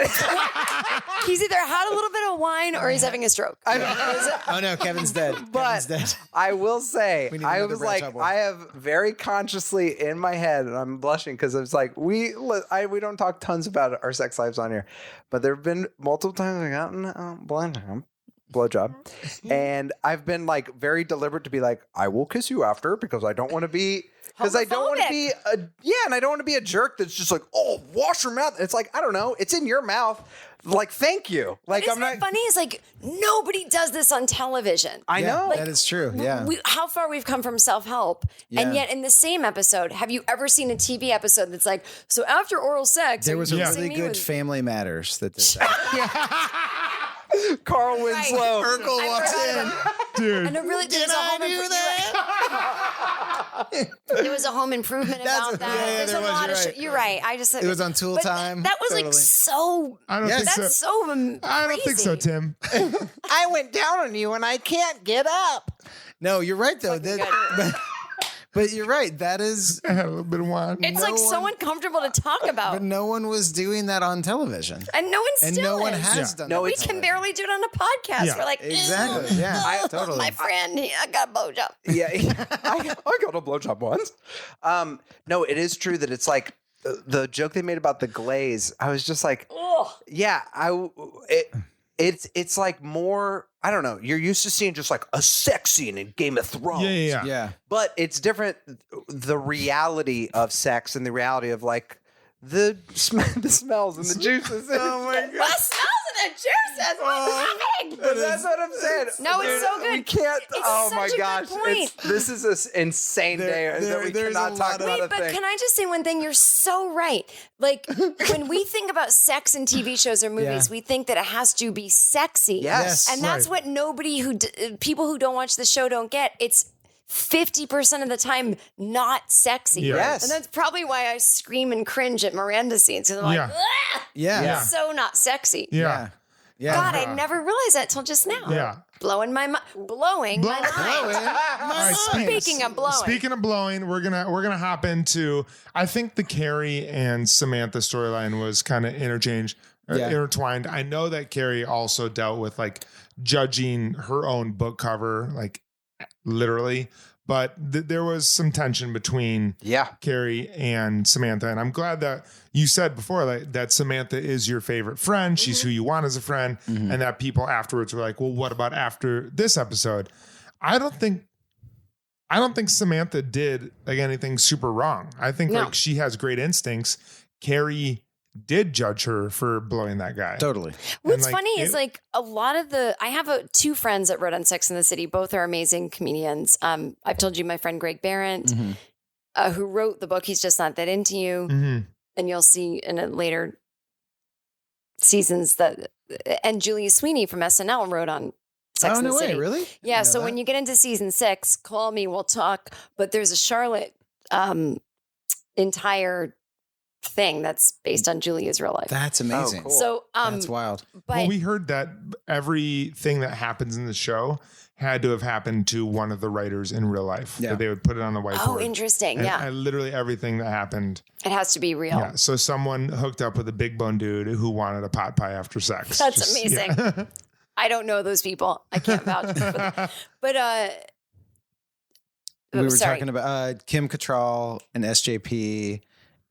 he's either had a little bit of wine or he's having a stroke. Oh no, Kevin's dead. But Kevin's dead. I will say, We need I another was branch like, up one. I have very consciously in my head, and I'm blushing because I was like, we don't talk tons about our sex lives on here, but there have been multiple times I gotten blowjob, and I've been like very deliberate to be like, I will kiss you after because I don't want to be. Because I don't want to be and I don't want to be a jerk that's just like, oh, wash your mouth. It's like, I don't know, it's in your mouth. Like, thank you. Like, Isn't it funny? Is like nobody does this on television. I know. That is true. Yeah. How far we've come from self-help. Yeah. And yet in the same episode, have you ever seen a TV episode that's like, so after oral sex, There was a kissing really me good with- Family Matters that did that. Carl Winslow. Urkel I walks forgot in. about- Dude. And it really, there was a home improvement about that. yeah, There's there a was, lot you're of right. shit. You're right. I just It was on Tool but Time. That was Totally. like so. I don't think That's so. I don't think so, crazy. Tim. I went down on you and I can't get up. No, you're right though. But you're right. That is. I had a little bit of wine. It's like so uncomfortable to talk about. But no one was doing that on television, And no one and still no one is. has done. No, that We on can television. barely do it on a podcast. Yeah. We're like, Exactly. Yeah. Totally. My friend, I got a blowjob. Yeah, I got a blowjob once. No, it is true that it's like the joke they made about the glaze. I was just like, Ugh. yeah, it's like more. I don't know. You're used to seeing just like a sex scene in Game of Thrones. Yeah. Yeah. But it's different. The reality of sex and the reality of like the smells and the juices. Oh my god! What smells in the juices? What's happening? That's what I'm saying. No, it's so good. We can't. It's oh my such a good gosh! point. This is an insane day that we there's cannot a talk lot of- about. Wait, a but thing. can I just say one thing? You're so right. Like when we think about sex in TV shows or movies, Yeah. we think that it has to be sexy. Yes. And that's Right. what people who don't watch the show don't get. It's 50% of the time not sexy. Yeah. Yes. And that's probably why I scream and cringe at Miranda scenes. Because I'm like, Yeah. "Ugh, Yeah. it's so not sexy. Yeah. Yeah. God, I never realized that till just now. Yeah. Blowing my mind. All right, Speaking of blowing. Speaking of blowing, we're gonna hop into. I think the Carrie and Samantha storyline was kind of intertwined. I know that Carrie also dealt with like judging her own book cover, like literally, but there was some tension between Carrie and Samantha, and I'm glad that you said before that Samantha is your favorite friend. She's who you want as a friend, and that people afterwards were like, well, what about after this episode? I don't think Samantha did like anything super wrong. I think like she has great instincts. Carrie did judge her for blowing that guy. Totally. What's funny is like a lot of I have two friends that wrote on Sex and the City. Both are amazing comedians. I've told you my friend Greg Barrett, who wrote the book, He's Just Not That Into You. And you'll see in a later seasons and Julia Sweeney from SNL wrote on Sex and the City. Really? Yeah. So when you get into season 6, call me, we'll talk. But there's a Charlotte entire thing that's based on Julia's real life. That's amazing. Oh, cool. So that's wild. But well, we heard that everything that happens in the show had to have happened to one of the writers in real life. Yeah. That they would put it on the whiteboard. Oh, interesting. And, Yeah. and literally everything that happened. It has to be real. Yeah. So someone hooked up with a big bone dude who wanted a pot pie after sex. That's amazing. Yeah. I don't know those people. I can't vouch for them. But We were sorry. talking about Kim Cattrall and SJP,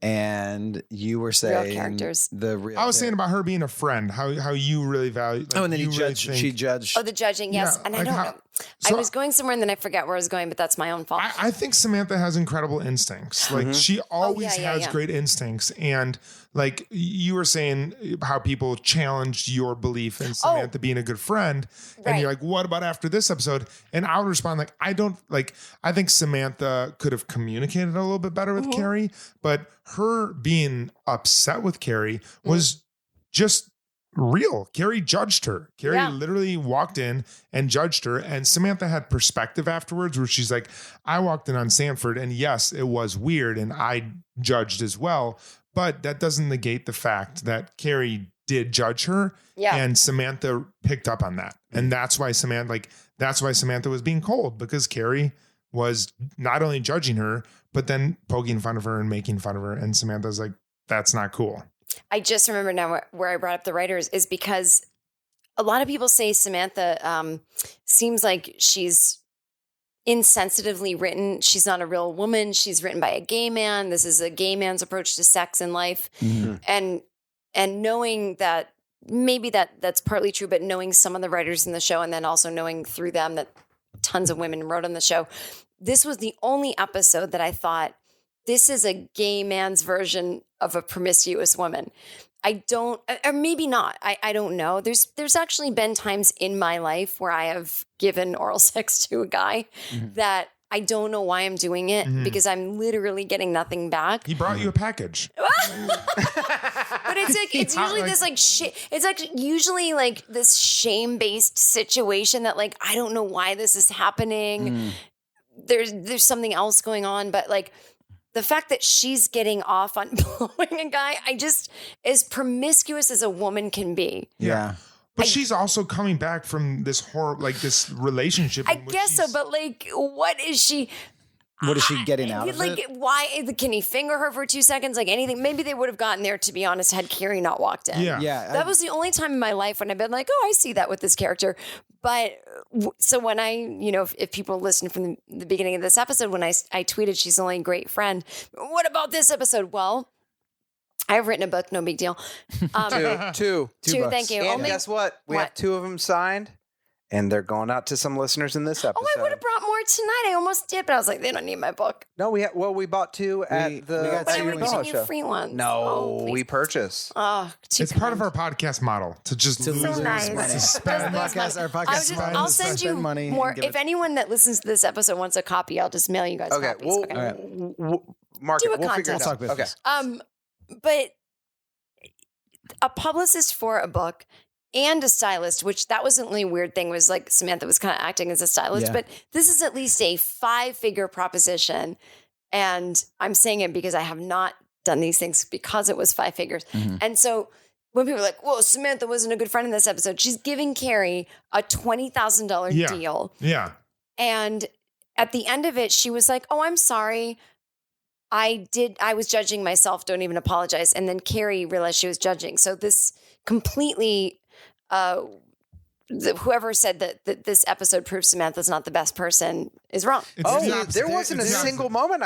and you were saying characters. The real. I was saying about her being a friend, how you really value. Like, Oh, and then you really she judged. Oh, the judging, yes. Yeah, And I like don't how- know. so- I was going somewhere and then I forget where I was going, but that's my own fault. I think Samantha has incredible instincts. Like she always yeah, has yeah. great instincts. And like you were saying how people challenged your belief in Samantha being a good friend. And Right. you're like, what about after this episode? And I would respond like, I think Samantha could have communicated a little bit better with Carrie, but her being upset with Carrie was just real. Carrie judged her. Carrie literally walked in and judged her. And Samantha had perspective afterwards where she's like, I walked in on Sanford and yes, it was weird and I judged as well. But that doesn't negate the fact that Carrie did judge her. Yeah. And Samantha picked up on that. And that's why Samantha was being cold, because Carrie was not only judging her, but then poking fun of her and making fun of her. And Samantha's like, that's not cool. I just remember now where I brought up the writers is because a lot of people say Samantha seems like she's insensitively written. She's not a real woman. She's written by a gay man. This is a gay man's approach to sex and life. And knowing that maybe that's partly true, but knowing some of the writers in the show and then also knowing through them that tons of women wrote on the show, this was the only episode that I thought, this is a gay man's version of a promiscuous woman. I don't, or maybe not. I don't know. There's actually been times in my life where I have given oral sex to a guy that I don't know why I'm doing it because I'm literally getting nothing back. He brought you a package. But it's like, it's usually this like shit. It's like usually like this shame-based situation that like, I don't know why this is happening. There's something else going on, but like, the fact that she's getting off on blowing a guy, I just, as promiscuous as a woman can be. Yeah. But she's also coming back from this this relationship. I guess so, but like, what is she? What is she getting out of like, it? why can he finger her for 2 seconds? Like anything? Maybe they would have gotten there, to be honest, had Carrie not walked in. Yeah. That was the only time in my life when I've been like, oh, I see that with this character. But so when if people listen from the beginning of this episode, when I tweeted she's only a great friend, what about this episode? Well, I've written a book, no big deal. Two. Two, thank you. And guess what? We have 2 of them signed, and they're going out to some listeners in this episode. Oh, I would have brought more tonight. I almost did, but I was like, they don't need my book. No, we bought 2 at the. we got But I two would in have the given you free ones. No, we purchase. Oh, too It's part of kind. our podcast model to just lose So nice. money. Our podcast I'll send you money and more. give If it- anyone that listens to this episode wants a copy, I'll just mail you guys Okay, copies. we'll mark Do it. a We'll figure it contest. out. We'll talk Okay. business. But a publicist for a book and a stylist, which that was the only weird thing was like Samantha was kind of acting as a stylist, but this is at least a 5-figure proposition. And I'm saying it because I have not done these things because it was 5 figures. And so when people are like, well, Samantha wasn't a good friend in this episode, she's giving Carrie a $20,000 deal. Yeah. And at the end of it, she was like, oh, I'm sorry. I was judging myself. Don't even apologize. And then Carrie realized she was judging. So this completely, whoever said that this episode proves Samantha's not the best person is wrong. There wasn't a single moment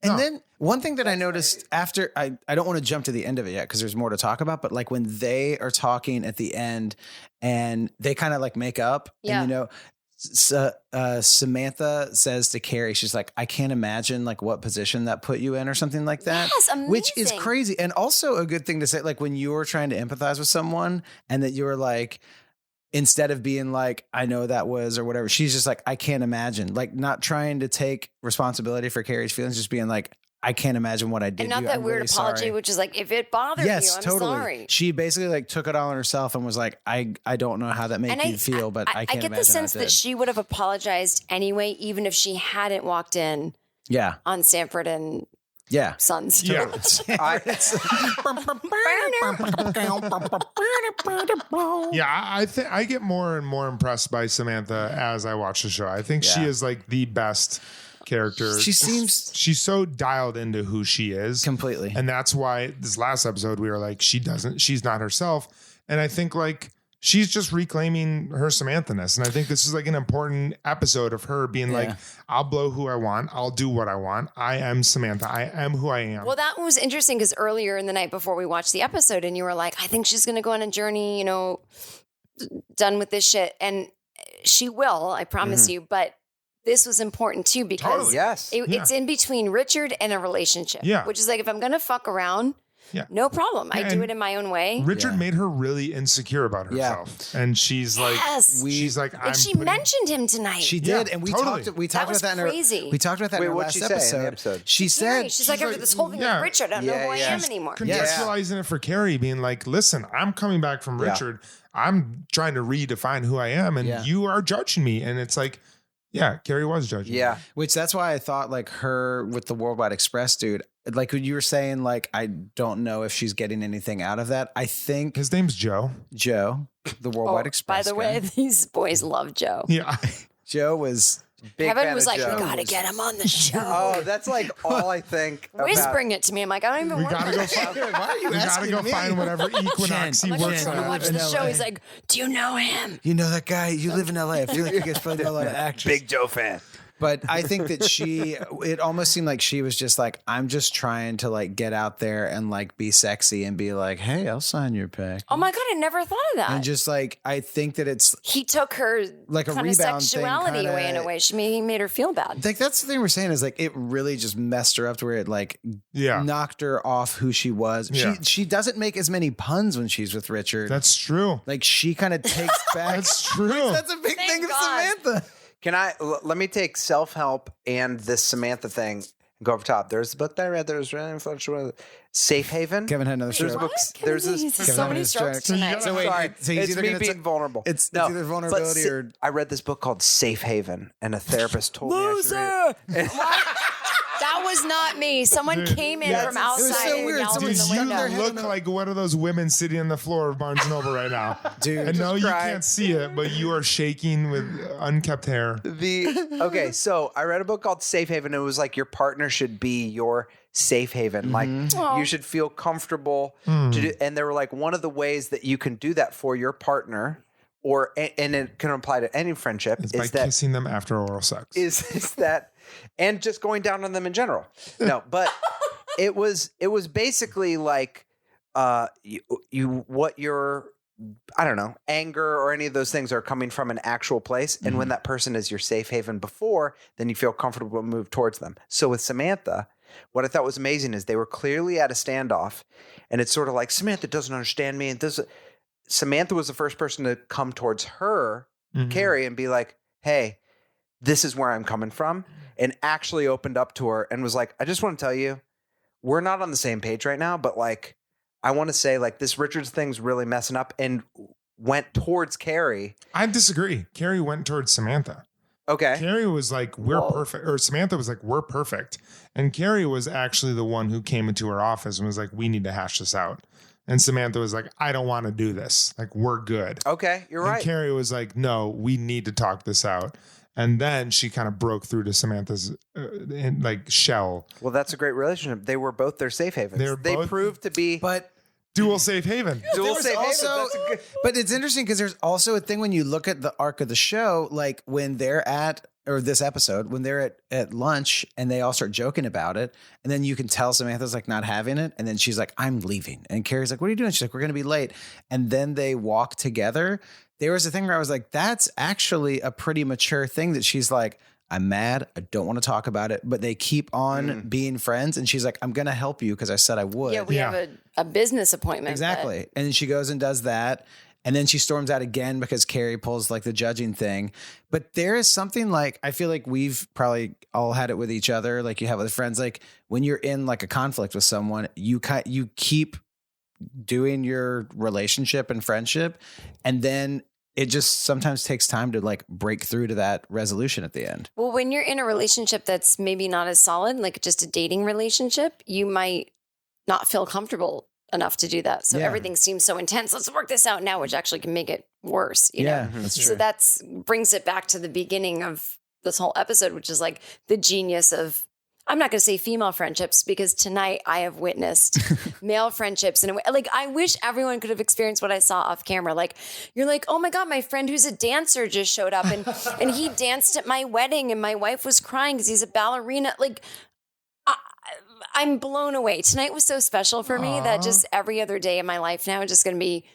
Then one thing that I noticed after, I don't want to jump to the end of it yet because there's more to talk about, but like when they are talking at the end and they kind of like make up and, you know, Samantha says to Carrie, she's like, I can't imagine like what position that put you in or something like that. Yes, amazing. Which is crazy. And also a good thing to say, like when you were trying to empathize with someone and that you were like, instead of being like, I know that was or whatever, she's just like, I can't imagine, like not trying to take responsibility for Carrie's feelings, just being like, I can't imagine what I did. And not that weird apology, which is like, if it bothered you, I'm sorry. She basically like took it all on herself and was like, I don't know how that made you feel, but I can't imagine. I get the sense that she would have apologized anyway, even if she hadn't walked in on Sanford and Sons. Yeah. I get more and more impressed by Samantha as I watch the show. I think she is like the best character. She's so dialed into who she is completely. And that's why this last episode we were like, she's not herself. And I think like she's just reclaiming her Samantha-ness. And I think this is like an important episode of her being like, I'll blow who I want. I'll do what I want. I am Samantha. I am who I am. Well, that was interesting because earlier in the night before we watched the episode and you were like, I think she's going to go on a journey, you know, done with this shit. And she will, I promise you. But this was important too because it's in between Richard and a relationship, which is like, if I'm going to fuck around, no problem. I do it in my own way. Richard made her really insecure about herself. And she's like, she mentioned him tonight. She did. And we talked about that crazy. We talked about that in our last episode. She said, she's like, this whole thing with Richard, I don't know who I am anymore. Contextualizing it for Carrie, being like, listen, I'm coming back from Richard. I'm trying to redefine who I am. And you are judging me. And it's like, Carrie was judging. Yeah. Which that's why I thought like her with the Worldwide Express dude, like when you were saying, like, I don't know if she's getting anything out of that. I think his name's Joe, the Worldwide Express. By the way, these boys love Joe. Yeah. Joe was Kevin was like, we gotta get him on the show. Oh, that's like all I think. Whispering it to me. I'm like, I don't even want to find. Why are you asking me? We gotta go find whatever Equinox he works on. Watch the show. He's like, do you know him? You know that guy? You live in LA. I feel like you guys played a lot of actors. Big Joe fan. But I think that it almost seemed like she was just like, I'm just trying to like get out there and like be sexy and be like, hey, I'll sign your pack. Oh my God, I never thought of that. And just like, I think that he took her like a rebound sexuality thing, away in a way. He made her feel bad. Like that's the thing we're saying is like, it really just messed her up to where it like knocked her off who she was. Yeah. She doesn't make as many puns when she's with Richard. That's true. Like she kind of takes back. That's true. That's a big thing of Samantha. Let me take self-help and this Samantha thing and go over top. There's the book that I read that was really influential. Safe Haven. Kevin had another stroke. There's so many strokes tonight. So wait, it's me being vulnerable. It's either vulnerability or... I read this book called Safe Haven and a therapist told me I should read it. That was not me. Someone came in from outside. It was so weird. Dude, you look like one of those women sitting on the floor of Barnes & Noble right now. Dude, I know you can't see it, but you are shaking with unkept hair. Okay, so I read a book called Safe Haven. It was like your partner should be your safe haven. Like you should feel comfortable to do, and they were like, one of the ways that you can do that for your partner, and it can apply to any friendship, is by kissing them after oral sex. Is that, and just going down on them in general. No, but it was basically like what your, I don't know, anger or any of those things are coming from an actual place. And when that person is your safe haven before, then you feel comfortable to move towards them. So with Samantha, what I thought was amazing is they were clearly at a standoff, and it's sort of like Samantha doesn't understand me. And Samantha was the first person to come towards her, Carrie, and be like, hey, this is where I'm coming from, and actually opened up to her and was like, I just want to tell you, we're not on the same page right now, but like, I want to say like this Richards thing's really messing up and went towards Carrie. I disagree. Carrie went towards Samantha. Okay. Carrie was like, we're perfect. Or Samantha was like, we're perfect. And Carrie was actually the one who came into her office and was like, we need to hash this out. And Samantha was like, I don't want to do this. Like, we're good. Okay, you're and right. Carrie was like, no, we need to talk this out. And then she kind of broke through to Samantha's shell. Well, that's a great relationship. They were both their safe havens. They proved to be dual safe haven. Dual safe haven. But it's interesting because there's also a thing when you look at the arc of the show, like when they're this episode, when they're at lunch and they all start joking about it, and then you can tell Samantha's like not having it, and then she's like, I'm leaving. And Carrie's like, what are you doing? She's like, we're going to be late. And then they walk together. There was a thing where I was like, that's actually a pretty mature thing that she's like, I'm mad. I don't want to talk about it, but they keep on being friends. And she's like, I'm going to help you because I said I would. Yeah, we have a business appointment. Exactly. And then she goes and does that. And then she storms out again because Carrie pulls like the judging thing. But there is something like, I feel like we've probably all had it with each other. Like you have with friends, like when you're in like a conflict with someone, you keep doing your relationship and friendship. And then it just sometimes takes time to like break through to that resolution at the end. Well, when you're in a relationship that's maybe not as solid, like just a dating relationship, you might not feel comfortable enough to do that. So everything seems so intense. Let's work this out now, which actually can make it worse. You know? That's true. So that's brings it back to the beginning of this whole episode, which is like the genius of, I'm not going to say female friendships because tonight I have witnessed male friendships in a way. Like I wish everyone could have experienced what I saw off camera. Like you're like, oh my God, my friend who's a dancer just showed up and he danced at my wedding and my wife was crying because he's a ballerina. Like I'm blown away. Tonight was so special for me that just every other day in my life now is just going to be,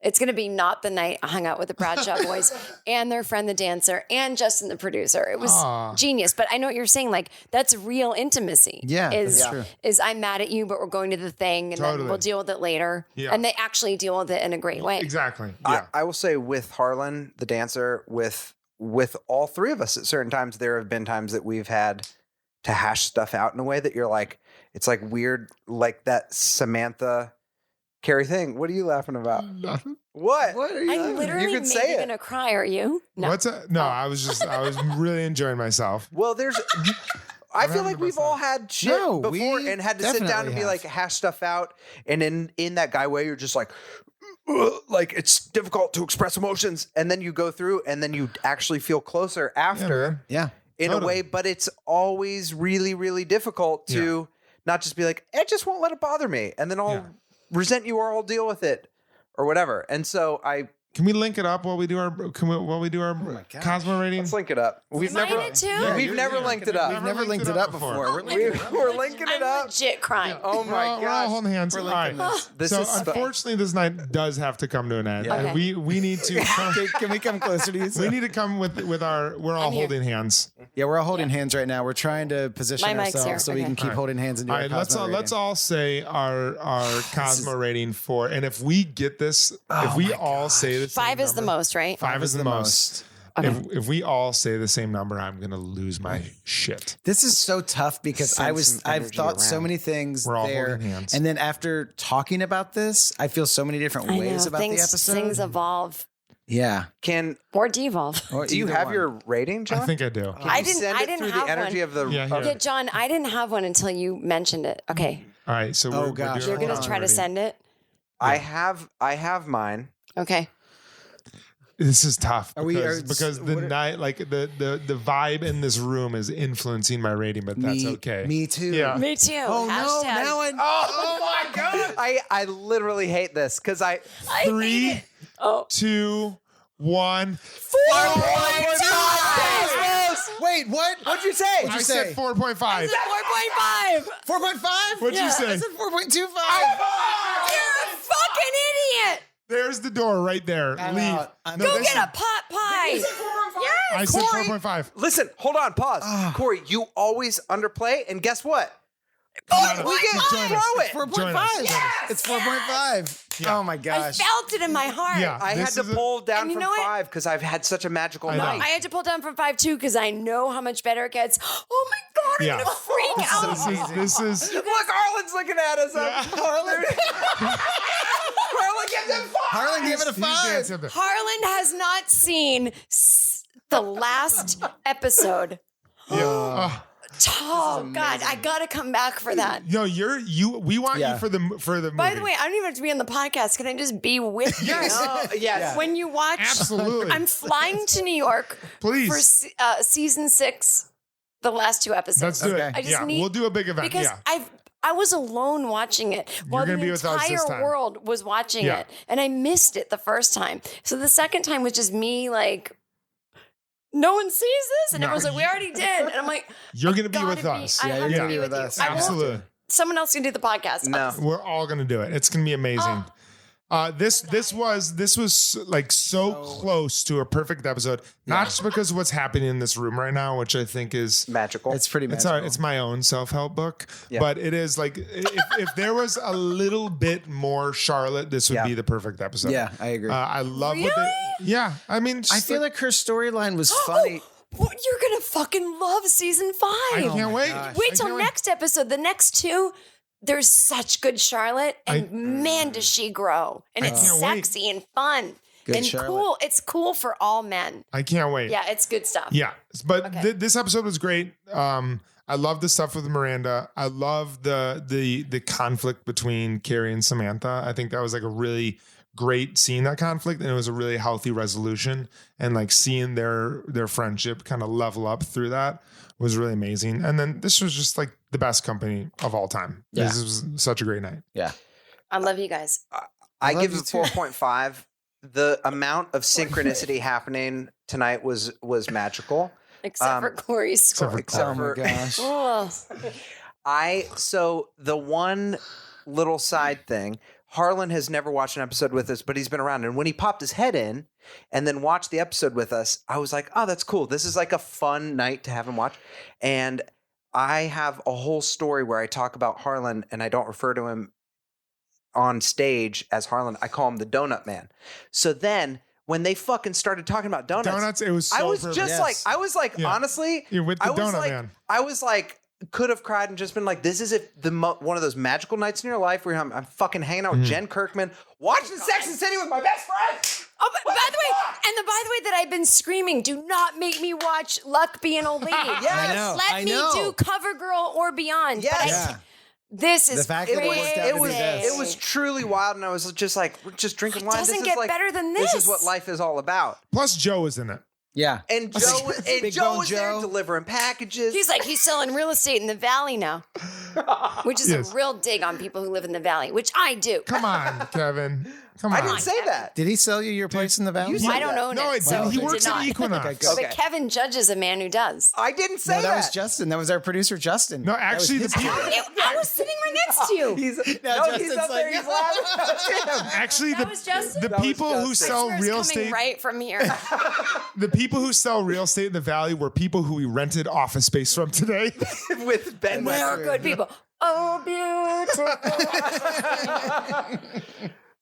it's going to be not the night I hung out with the Bradshaw boys and their friend, the dancer, and Justin, the producer. It was genius. But I know what you're saying. Like that's real intimacy. Yeah, is true. Is I'm mad at you, but we're going to the thing and then we'll deal with it later. Yeah. And they actually deal with it in a great way. Exactly. Yeah. I will say with Harlan, the dancer, with all three of us at certain times, there have been times that we've had to hash stuff out in a way that you're like, it's like weird, like that Samantha Carrie thing. What are you laughing about? Nothing. What are you? I'm literally you can say it. gonna cry. Are you? No. What's that? No, I was really enjoying myself. Well, I feel like we've all had shit before and had to sit down and be like hash stuff out. And in that guy way, you're just like it's difficult to express emotions. And then you go through and then you actually feel closer after. Yeah. In a way, but it's always really, really difficult to not just be like, I just won't let it bother me. And then I'll resent you or I'll deal with it or whatever. And so can we link it up while we do our Cosmo rating? Let's link it up. We've never linked it up. We've never linked it up before. We're linking it up. I'm legit crying. Oh my God. We're all holding hands. All right. So unfortunately, this night does have to come to an end. Okay. We need to. Can we come closer to you? We need to come with our. We're all holding hands. Yeah, we're all holding hands right now. We're trying to position ourselves so we can keep holding hands and do our Cosmo rating. Let's all say our Cosmo rating for, and if we get this, if we all say the same 5 is the number, most, right? 5 is the most. Okay. If we all say the same number, I'm gonna lose my shit. This is so tough because I've thought so many things We're all there, holding hands. and then after talking about this, I feel so many different ways about the episode. Things evolve. Yeah. Or devolve. Do you have your rating, John? I think I do. I didn't through have the energy one. of the. Yeah, John, I didn't have one until you mentioned it. Okay. All right, so Oh, gosh. You're gonna try to send it. I have mine. Okay. This is tough because what the night, like the vibe in this room is influencing my rating, but that's okay. Me too. Yeah. Me too. Oh no! Hashtag. Now Oh my God! I literally hate this because I 3, 2, 1. 4.5. Wait, what? What'd you say? What'd you I say? said 4.5. 4.5. 4.5? What'd you say? I said 4.25. You're a fucking idiot. There's the door right there. Leave. Go get a pot pie. Yes. I said 4.5. Listen, hold on, pause. Corey, you always underplay, and guess what? We get join throw us. it. 4.5. It's 4.5. Yeah. Oh my I gosh. felt it in my heart. Yeah. I had This to is a- pull down And you from know what? 5 because I've had such a magical I know. night. I had to pull down from 5 too because I know how much better it gets. Oh my God, I'm Yeah. gonna freak This is Look, Harlan's looking at us. Harlan gives it 5. Harlan gave it a 5. Harlan has not seen the last episode. Oh God, I gotta come back for that. No, we want you for the movie. By the way, I don't even have to be on the podcast. Can I just be with you? Yes. When you watch, absolutely. I'm flying to New York, please, for season 6, the last 2 episodes. Let's do it. I just need, we'll do a big event. because I was alone watching it while the entire world was watching it, and I missed it the first time. So the second time was just me like, no one sees this, and everyone's like, we already did, and I'm like, you're gonna be with us. Yeah, you're gonna be with us. Absolutely. Someone else can do the podcast. No, we're all gonna do it. It's gonna be amazing. This was like so close to a perfect episode, not just because of what's happening in this room right now, which I think is magical. It's pretty magical. It's my own self-help book, but it is like if there was a little bit more Charlotte, this would be the perfect episode. Yeah, I agree. I love I mean, I feel like her storyline was funny. You're gonna fucking love season 5. I can't wait. Wait till next episode. The next 2. There's such good Charlotte, and man, does she grow. And it's sexy and fun and Charlotte. cool. It's cool for all men. I can't wait. Yeah, it's good stuff. Yeah, but this episode was great. I love the stuff with Miranda. I love the conflict between Carrie and Samantha. I think that was like a really great seeing that conflict, and it was a really healthy resolution. And like seeing their friendship kind of level up through that was really amazing. And then this was just like the best company of all time. Yeah. This was such a great night. Yeah. I love you guys. I give it 4.5. The amount of synchronicity happening tonight was magical. Except for Cory's score. Except Oh my gosh. Oh. So the one little side thing, Harlan has never watched an episode with us, but he's been around. And when he popped his head in and then watched the episode with us, I was like, oh, that's cool. This is like a fun night to have him watch. And I have a whole story where I talk about Harlan, and I don't refer to him on stage as Harlan. I call him the Donut Man. So then when they fucking started talking about donuts, it was so I was perfect. just like, honestly, You're with the Donut Man. I was like, could have cried and just been like, this is one of those magical nights in your life where I'm fucking hanging out with Jen Kirkman, watching Sex and the City with my best friend. Oh, by the way, that I've been screaming, do not make me watch Luck Be an Old Lady. Yes. Let me do CoverGirl or Beyond. Yes. But this is The fact that It was truly wild, and I was just like, we're just drinking wine. doesn't This is get like, better than This this. is what life is all about. Plus Joe was in it. Yeah. And Joe Big Joe Bone was there Joe. delivering packages. he's selling real estate in the Valley now, which is Yes. a real dig on people who live in the Valley, which I do. Come on, Kevin. Come on. I didn't say that. Did he sell you your place in the Valley? I don't own No, it. it So didn't. He did works not. at Equinox. Okay. But Kevin judges a man who does. I didn't say No, that. that was Justin. That was our producer, Justin. No, That was actually, his the people. I was sitting right next to you. He's Justin's up there. like, He's laughing. Actually, That was Justin? the That people who sell Swear's real coming estate, right from here. the people who sell real estate in the Valley were people who we rented office space from today. With Ben. We are good people. Oh, beautiful.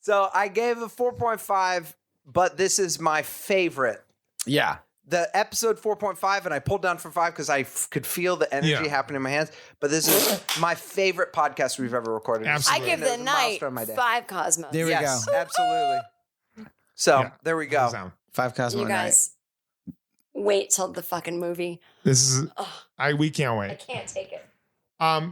So I gave a 4.5, but this is my favorite. Yeah. The episode 4.5, and I pulled down from 5 because I could feel the energy happening in my hands. But this is my favorite podcast we've ever recorded. Absolutely. I give the night milestone of my day. 5 Cosmos. There we Yes, go. absolutely. So there we go. 5 Cosmo You guys, wait till the fucking movie. This is we can't I wait. can't take it.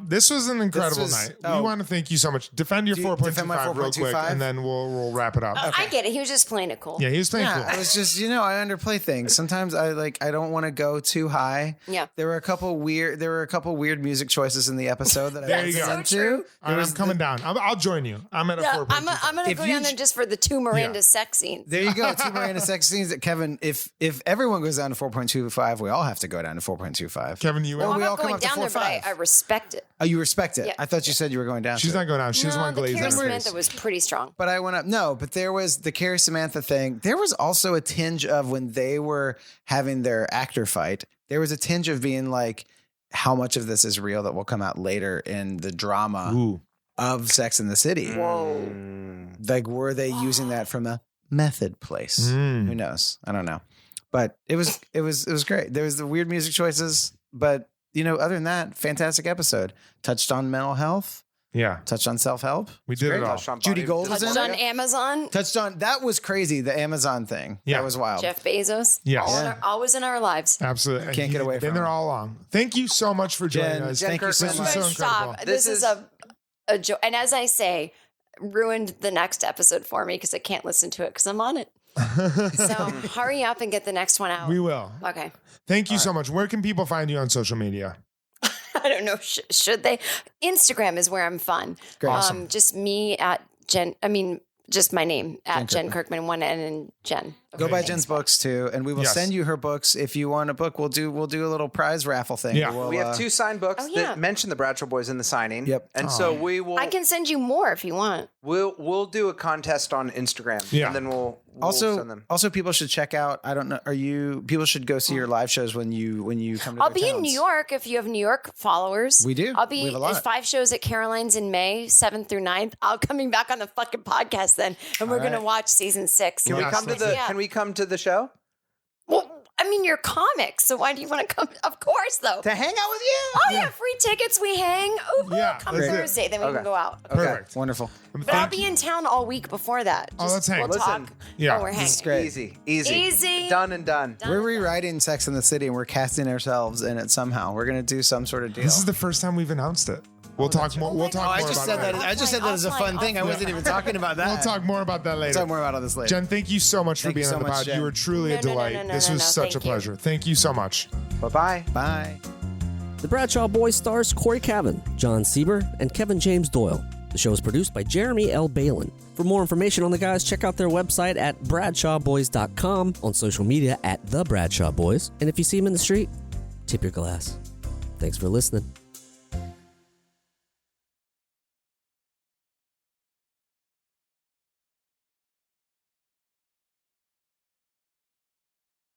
This was an incredible was- night. oh. We want to thank you so much. Defend your Do you defend my 4.25 real quick, 4.25? and then we'll wrap it up. I get it. He was just playing it cool. Yeah, he was playing Yeah, cool. I was just, I underplay things. Sometimes I don't want to go too high. Yeah. There were a couple weird music choices in the episode that I There you listened go. into. So true. All right, I'm coming down. I'll join you. I'm at a Yeah, 4.25. I'm going to If go you down there just for the 2 Miranda sex scenes. There you go. 2 Miranda sex scenes that Kevin, if everyone goes down to 4.25, we all have to go down to 4.25. Kevin, you No, in? I'm we all not come going up to down there, but 4.5. I respect it. Oh, you respect it. Yeah. I thought you said you were going down. She's to not going down. She doesn't want the glaze Carrie in her Samantha face. was pretty strong. But I went up. No, but there was the Carrie Samantha thing. There was also a tinge of when they were having their actor fight. There was a tinge of being like, how much of this is real that will come out later in the drama Ooh. of Sex and the City? Whoa. Like, were they using that from a method place? Mm. Who knows? I don't know. But it was great. There was the weird music choices, but other than that, fantastic episode. Touched on mental health. Yeah. Touched on self-help. We did it all. Judy Gold was in Touched on Amazon. Touched on, that was crazy, the Amazon thing. Yeah. That was wild. Jeff Bezos. Yes. Always in our lives. Absolutely. Can't get away from And they're him. all along. Thank you so much for joining Jen, us. Jen thank you so Kirkman. much. This is so incredible. Stop. This is a joke. And as I say, ruined the next episode for me because I can't listen to it because I'm on it. So hurry up and get the next one out. We will. Okay. Thank you so much. Where can people find you on social media? I don't know. Should they? Instagram is where I'm fun. Great. Awesome. Just me at just my name at Jen Kirkman, one N and Jen. Go buy Jen's books too, and we will Yes. send you her books. If you want a book, we'll do a little prize raffle thing. Yeah. We'll, We have 2 signed books Oh, yeah. that mention the Bradshaw Boys in the signing. Yep. And so we will. I can send you more if you want. We'll do a contest on Instagram. Yeah. And then we'll send them. Also, people should check out. I don't know. People should go see your live shows when you come to. I'll their be in towns. New York if you have New York followers. We do. I'll We be have a lot. at 5 shows at Caroline's in May, 7th through 9th. I'll coming back on the fucking podcast then, and we're right. gonna watch season 6. Can we Yes, come to let's the? Yeah. Can we come to the show Well, I mean, you're comics, so why do you want to come? Of course, though. to hang out with you? Oh yeah, free tickets. We hang. Ooh, Yeah, come let's do it. Thursday, then we Okay. can go out. Perfect. Wonderful. But I'll be in town all week before that. Oh, let's hang. We'll Listen, talk. yeah, Oh, we're this hanging. is great. Easy. Easy. Done and done. We're rewriting Sex in the City, and we're casting ourselves in it somehow. We're gonna do some sort of deal. This is the first time we've announced it. We'll talk more. We'll talk I more just about said it. that. I just said that as a fun thing. I wasn't even talking about that. We'll talk more about that later. Talk more about all this later. Jen, thank you so much for Thank you being so on the much, pod. Jen. You were truly a No, no, no, delight. no, no, This no, was no. such Thank a you. pleasure. Thank you so much. Bye-bye. Bye. The Bradshaw Boys stars Cory Cavin, Jon Sieber, and Kevin James Doyle. The show is produced by Jeremy L. Balon. For more information on the guys, check out their website at bradshawboys.com, on social media at The Bradshaw Boys, and if you see them in the street, tip your glass. Thanks for listening.